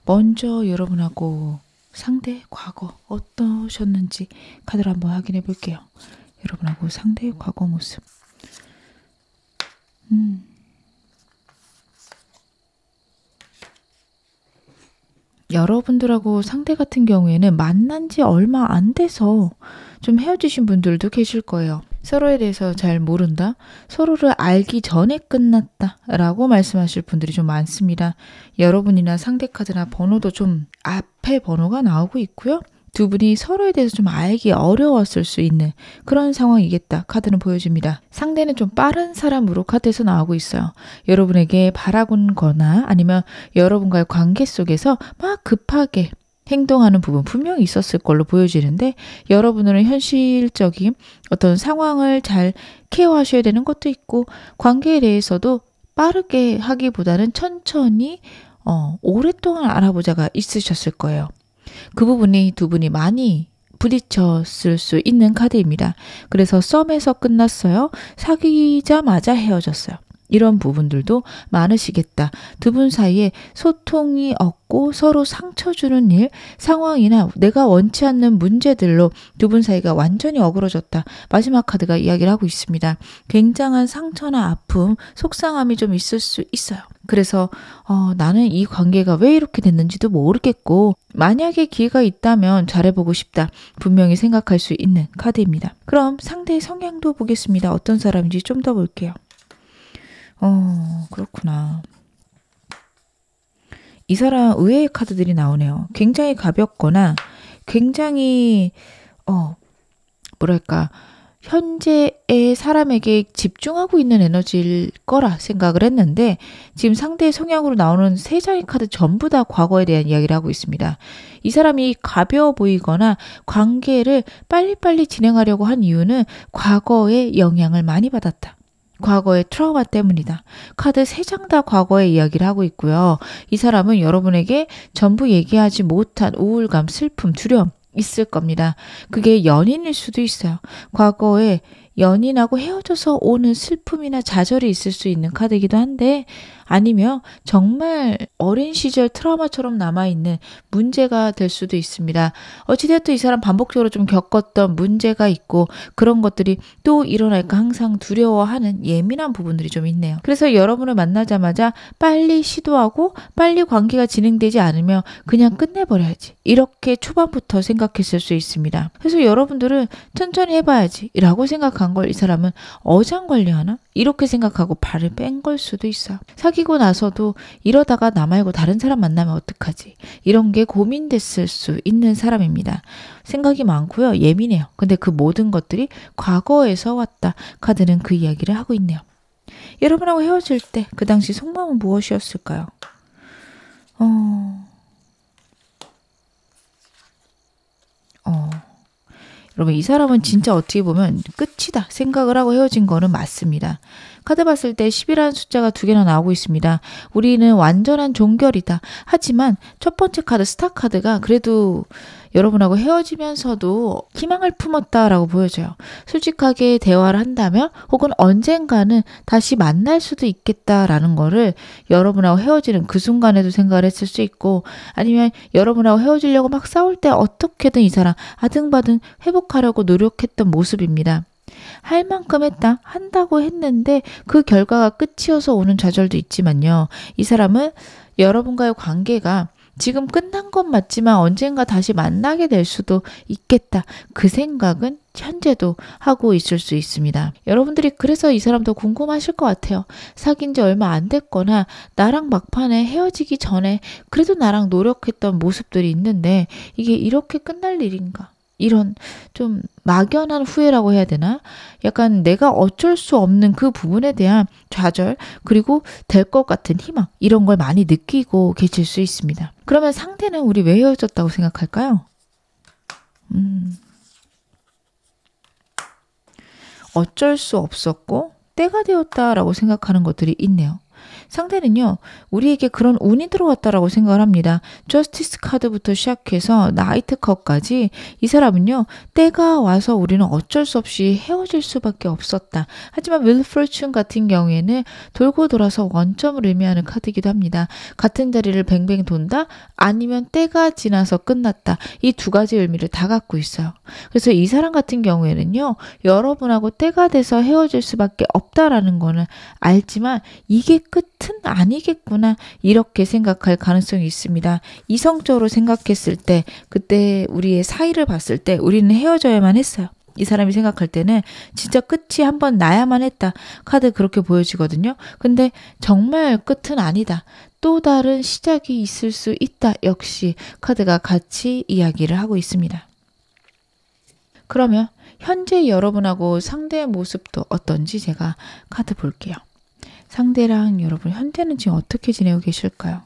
먼저 여러분하고 상대 과거 어떠셨는지 카드를 한번 확인해 볼게요. 여러분하고 상대의 과거 모습. 여러분들하고 상대 같은 경우에는 만난 지 얼마 안 돼서 좀 헤어지신 분들도 계실 거예요. 서로에 대해서 잘 모른다, 서로를 알기 전에 끝났다 라고 말씀하실 분들이 좀 많습니다. 여러분이나 상대 카드나 번호도 좀 앞에 번호가 나오고 있고요. 두 분이 서로에 대해서 좀 알기 어려웠을 수 있는 그런 상황이겠다 카드는 보여줍니다. 상대는 좀 빠른 사람으로 카드에서 나오고 있어요. 여러분에게 바라곤 거나 아니면 여러분과의 관계 속에서 막 급하게 행동하는 부분 분명히 있었을 걸로 보여지는데, 여러분은 현실적인 어떤 상황을 잘 케어하셔야 되는 것도 있고, 관계에 대해서도 빠르게 하기보다는 천천히 오랫동안 알아보자가 있으셨을 거예요. 그 부분이 두 분이 많이 부딪혔을 수 있는 카드입니다. 그래서 썸에서 끝났어요. 사귀자마자 헤어졌어요. 이런 부분들도 많으시겠다. 두 분 사이에 소통이 없고 서로 상처 주는 일, 상황이나 내가 원치 않는 문제들로 두 분 사이가 완전히 어그러졌다. 마지막 카드가 이야기를 하고 있습니다. 굉장한 상처나 아픔, 속상함이 좀 있을 수 있어요. 그래서 나는 이 관계가 왜 이렇게 됐는지도 모르겠고, 만약에 기회가 있다면 잘해보고 싶다. 분명히 생각할 수 있는 카드입니다. 그럼 상대의 성향도 보겠습니다. 어떤 사람인지 좀 더 볼게요. 그렇구나. 이 사람 의외의 카드들이 나오네요. 굉장히 가볍거나 굉장히 뭐랄까, 현재의 사람에게 집중하고 있는 에너지일 거라 생각을 했는데, 지금 상대의 성향으로 나오는 세 장의 카드 전부 다 과거에 대한 이야기를 하고 있습니다. 이 사람이 가벼워 보이거나 관계를 빨리빨리 진행하려고 한 이유는 과거의 영향을 많이 받았다. 과거의 트라우마 때문이다. 카드 3장 다 과거의 이야기를 하고 있고요. 이 사람은 여러분에게 전부 얘기하지 못한 우울감, 슬픔, 두려움 있을 겁니다. 그게 연인일 수도 있어요. 과거에 연인하고 헤어져서 오는 슬픔이나 좌절이 있을 수 있는 카드이기도 한데, 아니면 정말 어린 시절 트라우마처럼 남아있는 문제가 될 수도 있습니다. 어찌되었든 이 사람 반복적으로 좀 겪었던 문제가 있고, 그런 것들이 또 일어날까 항상 두려워하는 예민한 부분들이 좀 있네요. 그래서 여러분을 만나자마자 빨리 시도하고 빨리 관계가 진행되지 않으면 그냥 끝내버려야지, 이렇게 초반부터 생각했을 수 있습니다. 그래서 여러분들은 천천히 해봐야지 라고 생각한 걸 이 사람은 어장관리하나? 이렇게 생각하고 발을 뺀 걸 수도 있어요. 사귀고 나서도 이러다가 나 말고 다른 사람 만나면 어떡하지? 이런 게 고민됐을 수 있는 사람입니다. 생각이 많고요. 예민해요. 근데 그 모든 것들이 과거에서 왔다. 카드는 그 이야기를 하고 있네요. 여러분하고 헤어질 때 그 당시 속마음은 무엇이었을까요? 여러분, 이 사람은 진짜 어떻게 보면 끝이다 생각을 하고 헤어진 거는 맞습니다. 카드 봤을 때 10이라는 숫자가 2개나 나오고 있습니다. 우리는 완전한 종결이다. 하지만 첫 번째 카드 스타 카드가 그래도 여러분하고 헤어지면서도 희망을 품었다라고 보여져요. 솔직하게 대화를 한다면 혹은 언젠가는 다시 만날 수도 있겠다라는 거를 여러분하고 헤어지는 그 순간에도 생각을 했을 수 있고, 아니면 여러분하고 헤어지려고 막 싸울 때 어떻게든 이 사람 아등바등 회복하려고 노력했던 모습입니다. 할 만큼 했다, 한다고 했는데 그 결과가 끝이어서 오는 좌절도 있지만요. 이 사람은 여러분과의 관계가 지금 끝난 건 맞지만 언젠가 다시 만나게 될 수도 있겠다. 그 생각은 현재도 하고 있을 수 있습니다. 여러분들이 그래서 이 사람 더 궁금하실 것 같아요. 사귄 지 얼마 안 됐거나 나랑 막판에 헤어지기 전에 그래도 나랑 노력했던 모습들이 있는데 이게 이렇게 끝날 일인가? 이런 좀 막연한 후회라고 해야 되나? 약간 내가 어쩔 수 없는 그 부분에 대한 좌절, 그리고 될 것 같은 희망, 이런 걸 많이 느끼고 계실 수 있습니다. 그러면 상대는 우리 왜 헤어졌다고 생각할까요? 어쩔 수 없었고 때가 되었다라고 생각하는 것들이 있네요. 상대는요, 우리에게 그런 운이 들어왔다라고 생각을 합니다. 저스티스 카드부터 시작해서 나이트 컵까지 이 사람은요, 때가 와서 우리는 어쩔 수 없이 헤어질 수밖에 없었다. 하지만 윌 포춘 같은 경우에는 돌고 돌아서 원점을 의미하는 카드이기도 합니다. 같은 자리를 뱅뱅 돈다? 아니면 때가 지나서 끝났다. 이 두 가지 의미를 다 갖고 있어요. 그래서 이 사람 같은 경우에는요, 여러분하고 때가 돼서 헤어질 수밖에 없다라는 거는 알지만 이게 끝은 아니겠구나 이렇게 생각할 가능성이 있습니다. 이성적으로 생각했을 때 그때 우리의 사이를 봤을 때 우리는 헤어져야만 했어요. 이 사람이 생각할 때는 진짜 끝이 한번 나야만 했다. 카드 그렇게 보여지거든요. 근데 정말 끝은 아니다. 또 다른 시작이 있을 수 있다. 역시 카드가 같이 이야기를 하고 있습니다. 그러면 현재 여러분하고 상대의 모습도 어떤지 제가 카드 볼게요. 상대랑 여러분 현재는 지금 어떻게 지내고 계실까요?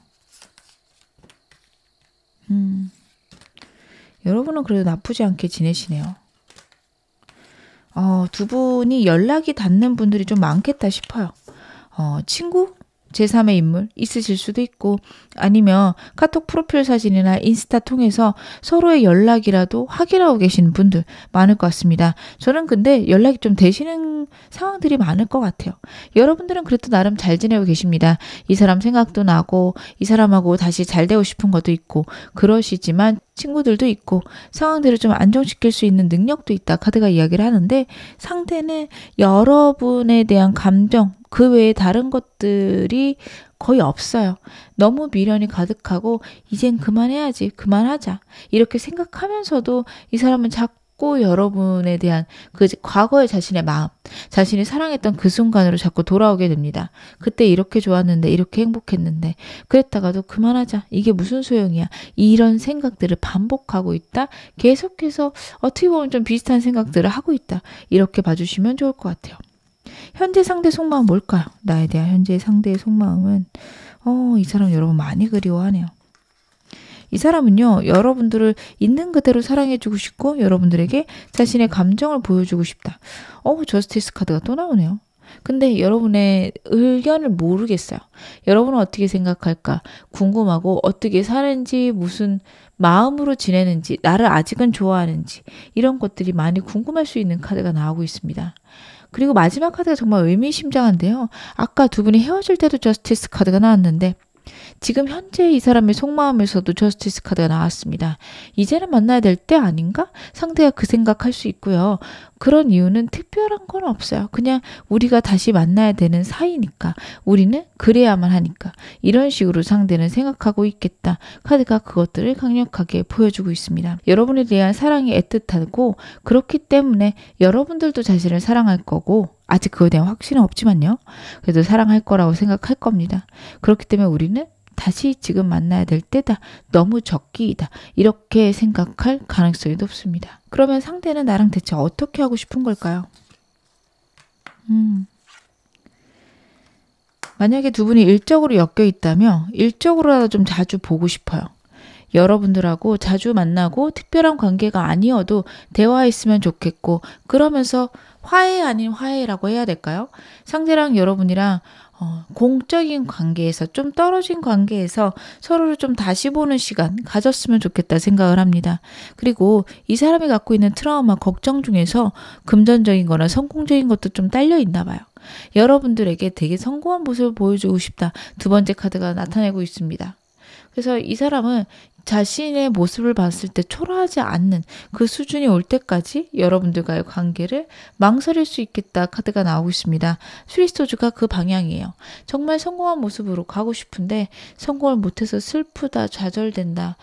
여러분은 그래도 나쁘지 않게 지내시네요. 두 분이 연락이 닿는 분들이 좀 많겠다 싶어요. 친구? 제3의 인물 있으실 수도 있고 아니면 카톡 프로필 사진이나 인스타 통해서 서로의 연락이라도 확인하고 계시는 분들 많을 것 같습니다. 저는 근데 연락이 좀 되시는 상황들이 많을 것 같아요. 여러분들은 그래도 나름 잘 지내고 계십니다. 이 사람 생각도 나고 이 사람하고 다시 잘 되고 싶은 것도 있고 그러시지만 친구들도 있고 상황들을 좀 안정시킬 수 있는 능력도 있다. 카드가 이야기를 하는데 상대는 여러분에 대한 감정 그 외에 다른 것들이 거의 없어요. 너무 미련이 가득하고 이젠 그만해야지, 그만하자 이렇게 생각하면서도 이 사람은 자꾸 여러분에 대한 그 과거의 자신의 마음, 자신이 사랑했던 그 순간으로 자꾸 돌아오게 됩니다. 그때 이렇게 좋았는데 이렇게 행복했는데 그랬다가도 그만하자, 이게 무슨 소용이야, 이런 생각들을 반복하고 있다. 계속해서 어떻게 보면 좀 비슷한 생각들을 하고 있다. 이렇게 봐주시면 좋을 것 같아요. 현재 상대 속마음 뭘까요? 나에 대한 현재 상대의 속마음은 이 사람 여러분 많이 그리워하네요. 이 사람은요, 여러분들을 있는 그대로 사랑해주고 싶고 여러분들에게 자신의 감정을 보여주고 싶다. 저스티스 카드가 또 나오네요. 근데 여러분의 의견을 모르겠어요. 여러분은 어떻게 생각할까 궁금하고 어떻게 사는지 무슨 마음으로 지내는지 나를 아직은 좋아하는지 이런 것들이 많이 궁금할 수 있는 카드가 나오고 있습니다. 그리고 마지막 카드가 정말 의미심장한데요. 아까 두 분이 헤어질 때도 저스티스 카드가 나왔는데 지금 현재 이 사람의 속마음에서도 저스티스 카드가 나왔습니다. 이제는 만나야 될 때 아닌가? 상대가 그 생각할 수 있고요. 그런 이유는 특별한 건 없어요. 그냥 우리가 다시 만나야 되는 사이니까. 우리는 그래야만 하니까. 이런 식으로 상대는 생각하고 있겠다. 카드가 그것들을 강력하게 보여주고 있습니다. 여러분에 대한 사랑이 애틋하고 그렇기 때문에 여러분들도 자신을 사랑할 거고 아직 그거에 대한 확신은 없지만요. 그래도 사랑할 거라고 생각할 겁니다. 그렇기 때문에 우리는 다시 지금 만나야 될 때다. 너무 적기이다. 이렇게 생각할 가능성이 높습니다. 그러면 상대는 나랑 대체 어떻게 하고 싶은 걸까요? 만약에 두 분이 일적으로 엮여 있다면 일적으로라도 좀 자주 보고 싶어요. 여러분들하고 자주 만나고 특별한 관계가 아니어도 대화했으면 좋겠고 그러면서 화해 아닌 화해라고 해야 될까요? 상대랑 여러분이랑 공적인 관계에서 좀 떨어진 관계에서 서로를 좀 다시 보는 시간 가졌으면 좋겠다 생각을 합니다. 그리고 이 사람이 갖고 있는 트라우마 걱정 중에서 금전적인 거나 성공적인 것도 좀 딸려 있나 봐요. 여러분들에게 되게 성공한 모습을 보여주고 싶다. 두 번째 카드가 나타내고 있습니다. 그래서 이 사람은 자신의 모습을 봤을 때 초라하지 않는 그 수준이 올 때까지 여러분들과의 관계를 망설일 수 있겠다 카드가 나오고 있습니다. 스리소주가 그 방향이에요. 정말 성공한 모습으로 가고 싶은데 성공을 못해서 슬프다, 좌절된다.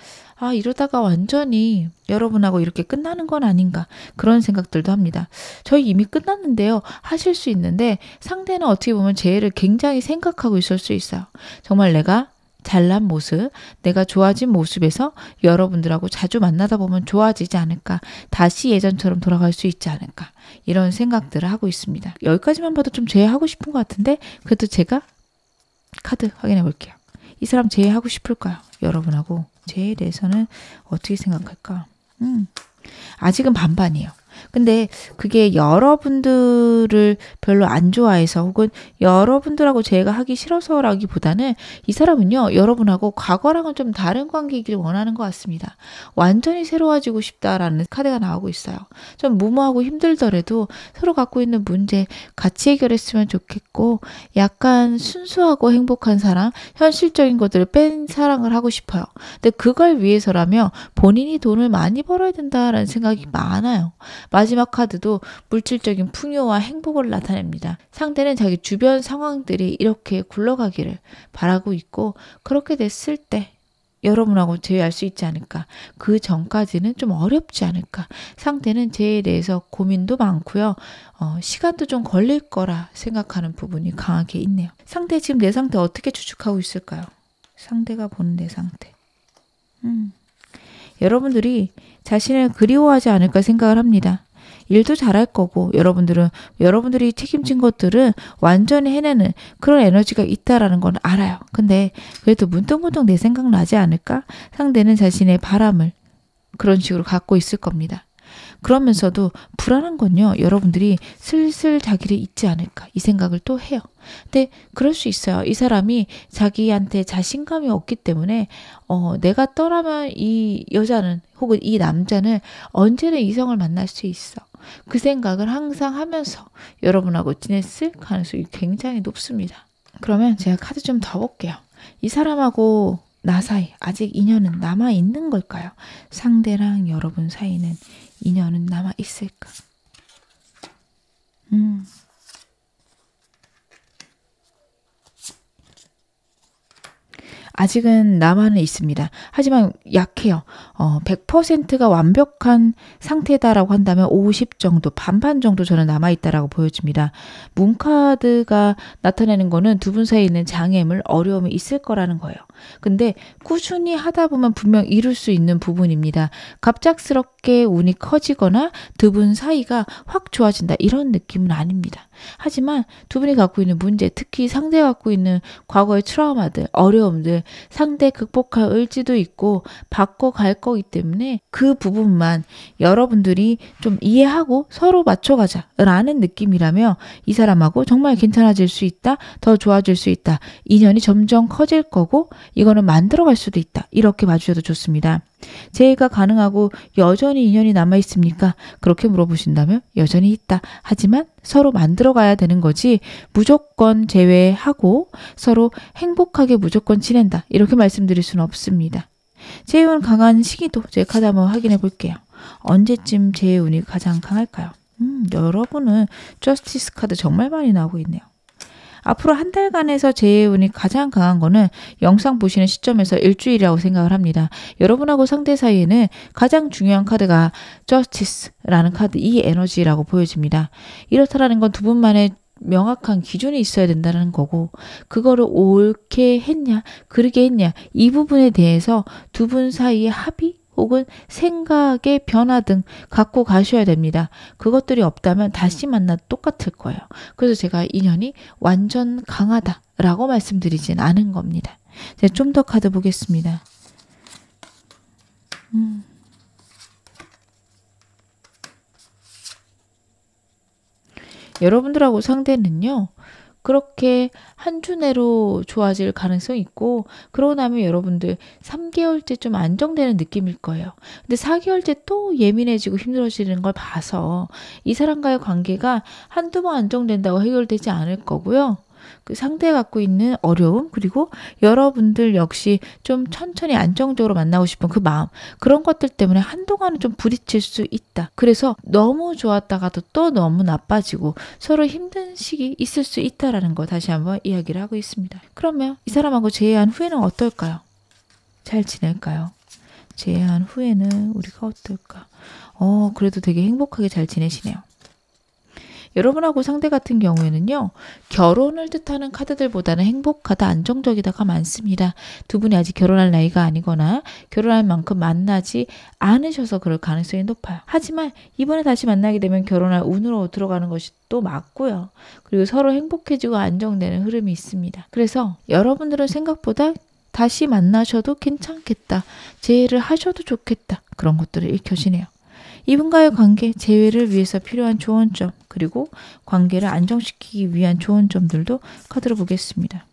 이러다가 완전히 여러분하고 이렇게 끝나는 건 아닌가 그런 생각들도 합니다. 저희 이미 끝났는데요. 하실 수 있는데 상대는 어떻게 보면 재해를 굉장히 생각하고 있을 수 있어요. 정말 내가 잘난 모습, 내가 좋아진 모습에서 여러분들하고 자주 만나다 보면 좋아지지 않을까, 다시 예전처럼 돌아갈 수 있지 않을까 이런 생각들을 하고 있습니다. 여기까지만 봐도 좀 재회하고 싶은 것 같은데 그래도 제가 카드 확인해 볼게요. 이 사람 재회하고 싶을까요? 여러분하고 재회에 대해서는 어떻게 생각할까? 아직은 반반이에요. 근데 그게 여러분들을 별로 안 좋아해서 혹은 여러분들하고 제가 하기 싫어서라기보다는 이 사람은요, 여러분하고 과거랑은 좀 다른 관계이길 원하는 것 같습니다. 완전히 새로워지고 싶다라는 카드가 나오고 있어요. 좀 무모하고 힘들더라도 서로 갖고 있는 문제 같이 해결했으면 좋겠고 약간 순수하고 행복한 사랑, 현실적인 것들을 뺀 사랑을 하고 싶어요. 근데 그걸 위해서라면 본인이 돈을 많이 벌어야 된다라는 생각이 많아요. 마지막 카드도 물질적인 풍요와 행복을 나타냅니다. 상대는 자기 주변 상황들이 이렇게 굴러가기를 바라고 있고 그렇게 됐을 때 여러분하고 제외할 수 있지 않을까. 그 전까지는 좀 어렵지 않을까. 상대는 제에 대해서 고민도 많고요. 시간도 좀 걸릴 거라 생각하는 부분이 강하게 있네요. 상대 지금 내 상태 어떻게 추측하고 있을까요? 상대가 보는 내 상태. 여러분들이 자신을 그리워하지 않을까 생각을 합니다. 일도 잘할 거고 여러분들이 책임진 것들은 완전히 해내는 그런 에너지가 있다라는 건 알아요. 근데 그래도 문득문득 내 생각 나지 않을까? 상대는 자신의 바람을 그런 식으로 갖고 있을 겁니다. 그러면서도 불안한 건요. 여러분들이 슬슬 자기를 잊지 않을까 이 생각을 또 해요. 근데 그럴 수 있어요. 이 사람이 자기한테 자신감이 없기 때문에 내가 떠나면 이 여자는 혹은 이 남자는 언제나 이성을 만날 수 있어. 그 생각을 항상 하면서 여러분하고 지냈을 가능성이 굉장히 높습니다. 그러면 제가 카드 좀 더 볼게요. 이 사람하고 나 사이 아직 인연은 남아있는 걸까요? 상대랑 여러분 사이는 인연은 남아있을까? 아직은 남아는 있습니다. 하지만 약해요. 100%가 완벽한 상태다라고 한다면 50 정도, 반반 정도 저는 남아있다라고 보여집니다. 문카드가 나타내는 거는 두 분 사이에 있는 장애물, 어려움이 있을 거라는 거예요. 근데 꾸준히 하다 보면 분명 이룰 수 있는 부분입니다. 갑작스럽게 운이 커지거나 두 분 사이가 확 좋아진다 이런 느낌은 아닙니다. 하지만 두 분이 갖고 있는 문제, 특히 상대가 갖고 있는 과거의 트라우마들, 어려움들 상대 극복할 의지도 있고 바꿔갈 거기 때문에 그 부분만 여러분들이 좀 이해하고 서로 맞춰가자라는 느낌이라며 이 사람하고 정말 괜찮아질 수 있다, 더 좋아질 수 있다, 인연이 점점 커질 거고 이거는 만들어갈 수도 있다 이렇게 봐주셔도 좋습니다. 재회가 가능하고 여전히 인연이 남아있습니까? 그렇게 물어보신다면 여전히 있다. 하지만 서로 만들어가야 되는 거지 무조건 재회하고 서로 행복하게 무조건 지낸다. 이렇게 말씀드릴 수는 없습니다. 재회운 강한 시기도 제 카드 한번 확인해 볼게요. 언제쯤 재회운이 가장 강할까요? 여러분은 저스티스 카드 정말 많이 나오고 있네요. 앞으로 한 달간에서 재해운이 가장 강한 거는 영상 보시는 시점에서 일주일이라고 생각을 합니다. 여러분하고 상대 사이에는 가장 중요한 카드가 저스티스라는 카드, 이 에너지라고 보여집니다. 이렇다라는 건 두 분만의 명확한 기준이 있어야 된다는 거고 그거를 옳게 했냐 그르게 했냐 이 부분에 대해서 두 분 사이의 합의 혹은 생각의 변화 등 갖고 가셔야 됩니다. 그것들이 없다면 다시 만나도 똑같을 거예요. 그래서 제가 인연이 완전 강하다라고 말씀드리진 않은 겁니다. 제가 좀 더 카드 보겠습니다. 여러분들하고 상대는요. 그렇게 한 주 내로 좋아질 가능성이 있고 그러고 나면 여러분들 3개월째 좀 안정되는 느낌일 거예요. 근데 4개월째 또 예민해지고 힘들어지는 걸 봐서 이 사람과의 관계가 한두 번 안정된다고 해결되지 않을 거고요. 그 상대가 갖고 있는 어려움 그리고 여러분들 역시 좀 천천히 안정적으로 만나고 싶은 그 마음 그런 것들 때문에 한동안은 좀 부딪힐 수 있다. 그래서 너무 좋았다가도 또 너무 나빠지고 서로 힘든 시기 있을 수 있다라는 거 다시 한번 이야기를 하고 있습니다. 그러면 이 사람하고 재회한 후에는 어떨까요? 잘 지낼까요? 재회한 후에는 우리가 어떨까? 그래도 되게 행복하게 잘 지내시네요. 여러분하고 상대 같은 경우에는요. 결혼을 뜻하는 카드들보다는 행복하다, 안정적이다가 많습니다. 두 분이 아직 결혼할 나이가 아니거나 결혼할 만큼 만나지 않으셔서 그럴 가능성이 높아요. 하지만 이번에 다시 만나게 되면 결혼할 운으로 들어가는 것이 또 맞고요. 그리고 서로 행복해지고 안정되는 흐름이 있습니다. 그래서 여러분들은 생각보다 다시 만나셔도 괜찮겠다. 재회를 하셔도 좋겠다. 그런 것들을 읽혀지네요. 이분과의 관계, 재회를 위해서 필요한 조언점, 그리고 관계를 안정시키기 위한 조언점들도 카드로 보겠습니다.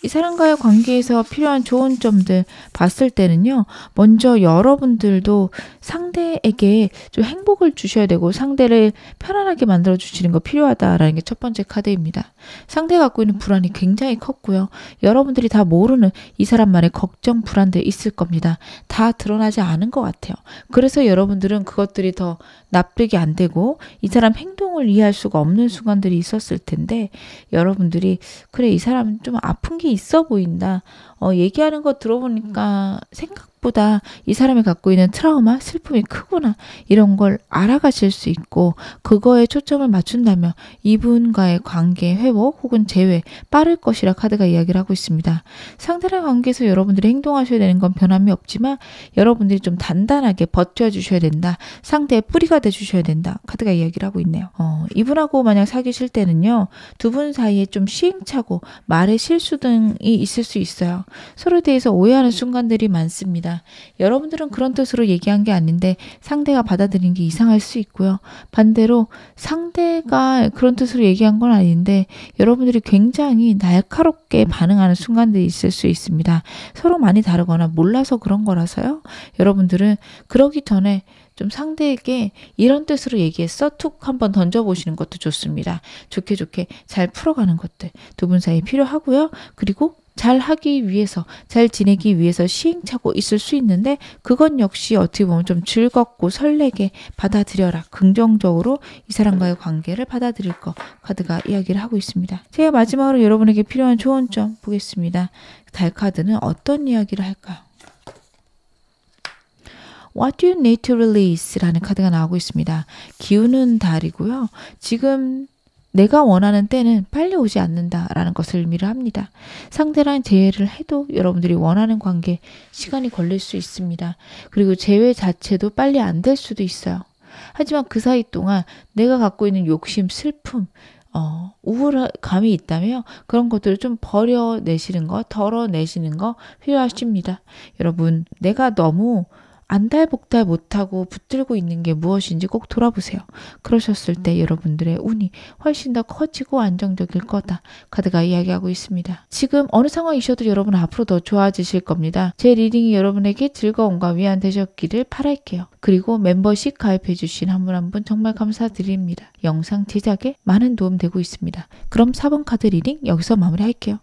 이 사람과의 관계에서 필요한 좋은 점들 봤을 때는요. 먼저 여러분들도 상대에게 좀 행복을 주셔야 되고 상대를 편안하게 만들어 주시는 거 필요하다라는 게 첫 번째 카드입니다. 상대가 갖고 있는 불안이 굉장히 컸고요. 여러분들이 다 모르는 이 사람만의 걱정, 불안들 있을 겁니다. 다 드러나지 않은 것 같아요. 그래서 여러분들은 그것들이 더 납득이 안 되고 이 사람 행동을 이해할 수가 없는 순간들이 있었을 텐데 여러분들이 그래 이 사람 좀 아픈 게 있어 보인다. 얘기하는 거 들어보니까 생각보다 이 사람이 갖고 있는 트라우마, 슬픔이 크구나. 이런 걸 알아가실 수 있고 그거에 초점을 맞춘다면 이분과의 관계 회복 혹은 재회 빠를 것이라 카드가 이야기를 하고 있습니다. 상대랑 관계에서 여러분들이 행동하셔야 되는 건 변함이 없지만 여러분들이 좀 단단하게 버텨주셔야 된다. 상대의 뿌리가 돼주셔야 된다. 카드가 이야기를 하고 있네요. 이분하고 만약 사귀실 때는요. 두 분 사이에 좀 시행착오, 말의 실수 등이 있을 수 있어요. 서로에 대해서 오해하는 순간들이 많습니다. 여러분들은 그런 뜻으로 얘기한 게 아닌데 상대가 받아들인 게 이상할 수 있고요. 반대로 상대가 그런 뜻으로 얘기한 건 아닌데 여러분들이 굉장히 날카롭게 반응하는 순간들이 있을 수 있습니다. 서로 많이 다르거나 몰라서 그런 거라서요. 여러분들은 그러기 전에 좀 상대에게 이런 뜻으로 얘기했어? 툭 한번 던져보시는 것도 좋습니다. 좋게 잘 풀어가는 것들 두 분 사이에 필요하고요. 그리고 잘 하기 위해서, 잘 지내기 위해서 시행착오 있을 수 있는데 그건 역시 어떻게 보면 좀 즐겁고 설레게 받아들여라. 긍정적으로 이 사람과의 관계를 받아들일 거 카드가 이야기를 하고 있습니다. 제가 마지막으로 여러분에게 필요한 조언 좀 보겠습니다. 달 카드는 어떤 이야기를 할까요? What do you need to release? 라는 카드가 나오고 있습니다. 기우는 달이고요. 지금 내가 원하는 때는 빨리 오지 않는다라는 것을 의미를 합니다. 상대랑 재회를 해도 여러분들이 원하는 관계 시간이 걸릴 수 있습니다. 그리고 재회 자체도 빨리 안 될 수도 있어요. 하지만 그 사이 동안 내가 갖고 있는 욕심, 슬픔, 우울감이 있다면 그런 것들을 좀 버려내시는 거, 덜어내시는 거 필요하십니다. 여러분, 내가 너무 안달복달 못하고 붙들고 있는 게 무엇인지 꼭 돌아보세요. 그러셨을 때 여러분들의 운이 훨씬 더 커지고 안정적일 거다. 카드가 이야기하고 있습니다. 지금 어느 상황이셔도 여러분 앞으로 더 좋아지실 겁니다. 제 리딩이 여러분에게 즐거움과 위안 되셨기를 바랄게요. 그리고 멤버십 가입해 주신 한 분 한 분 정말 감사드립니다. 영상 제작에 많은 도움 되고 있습니다. 그럼 4번 카드 리딩 여기서 마무리할게요.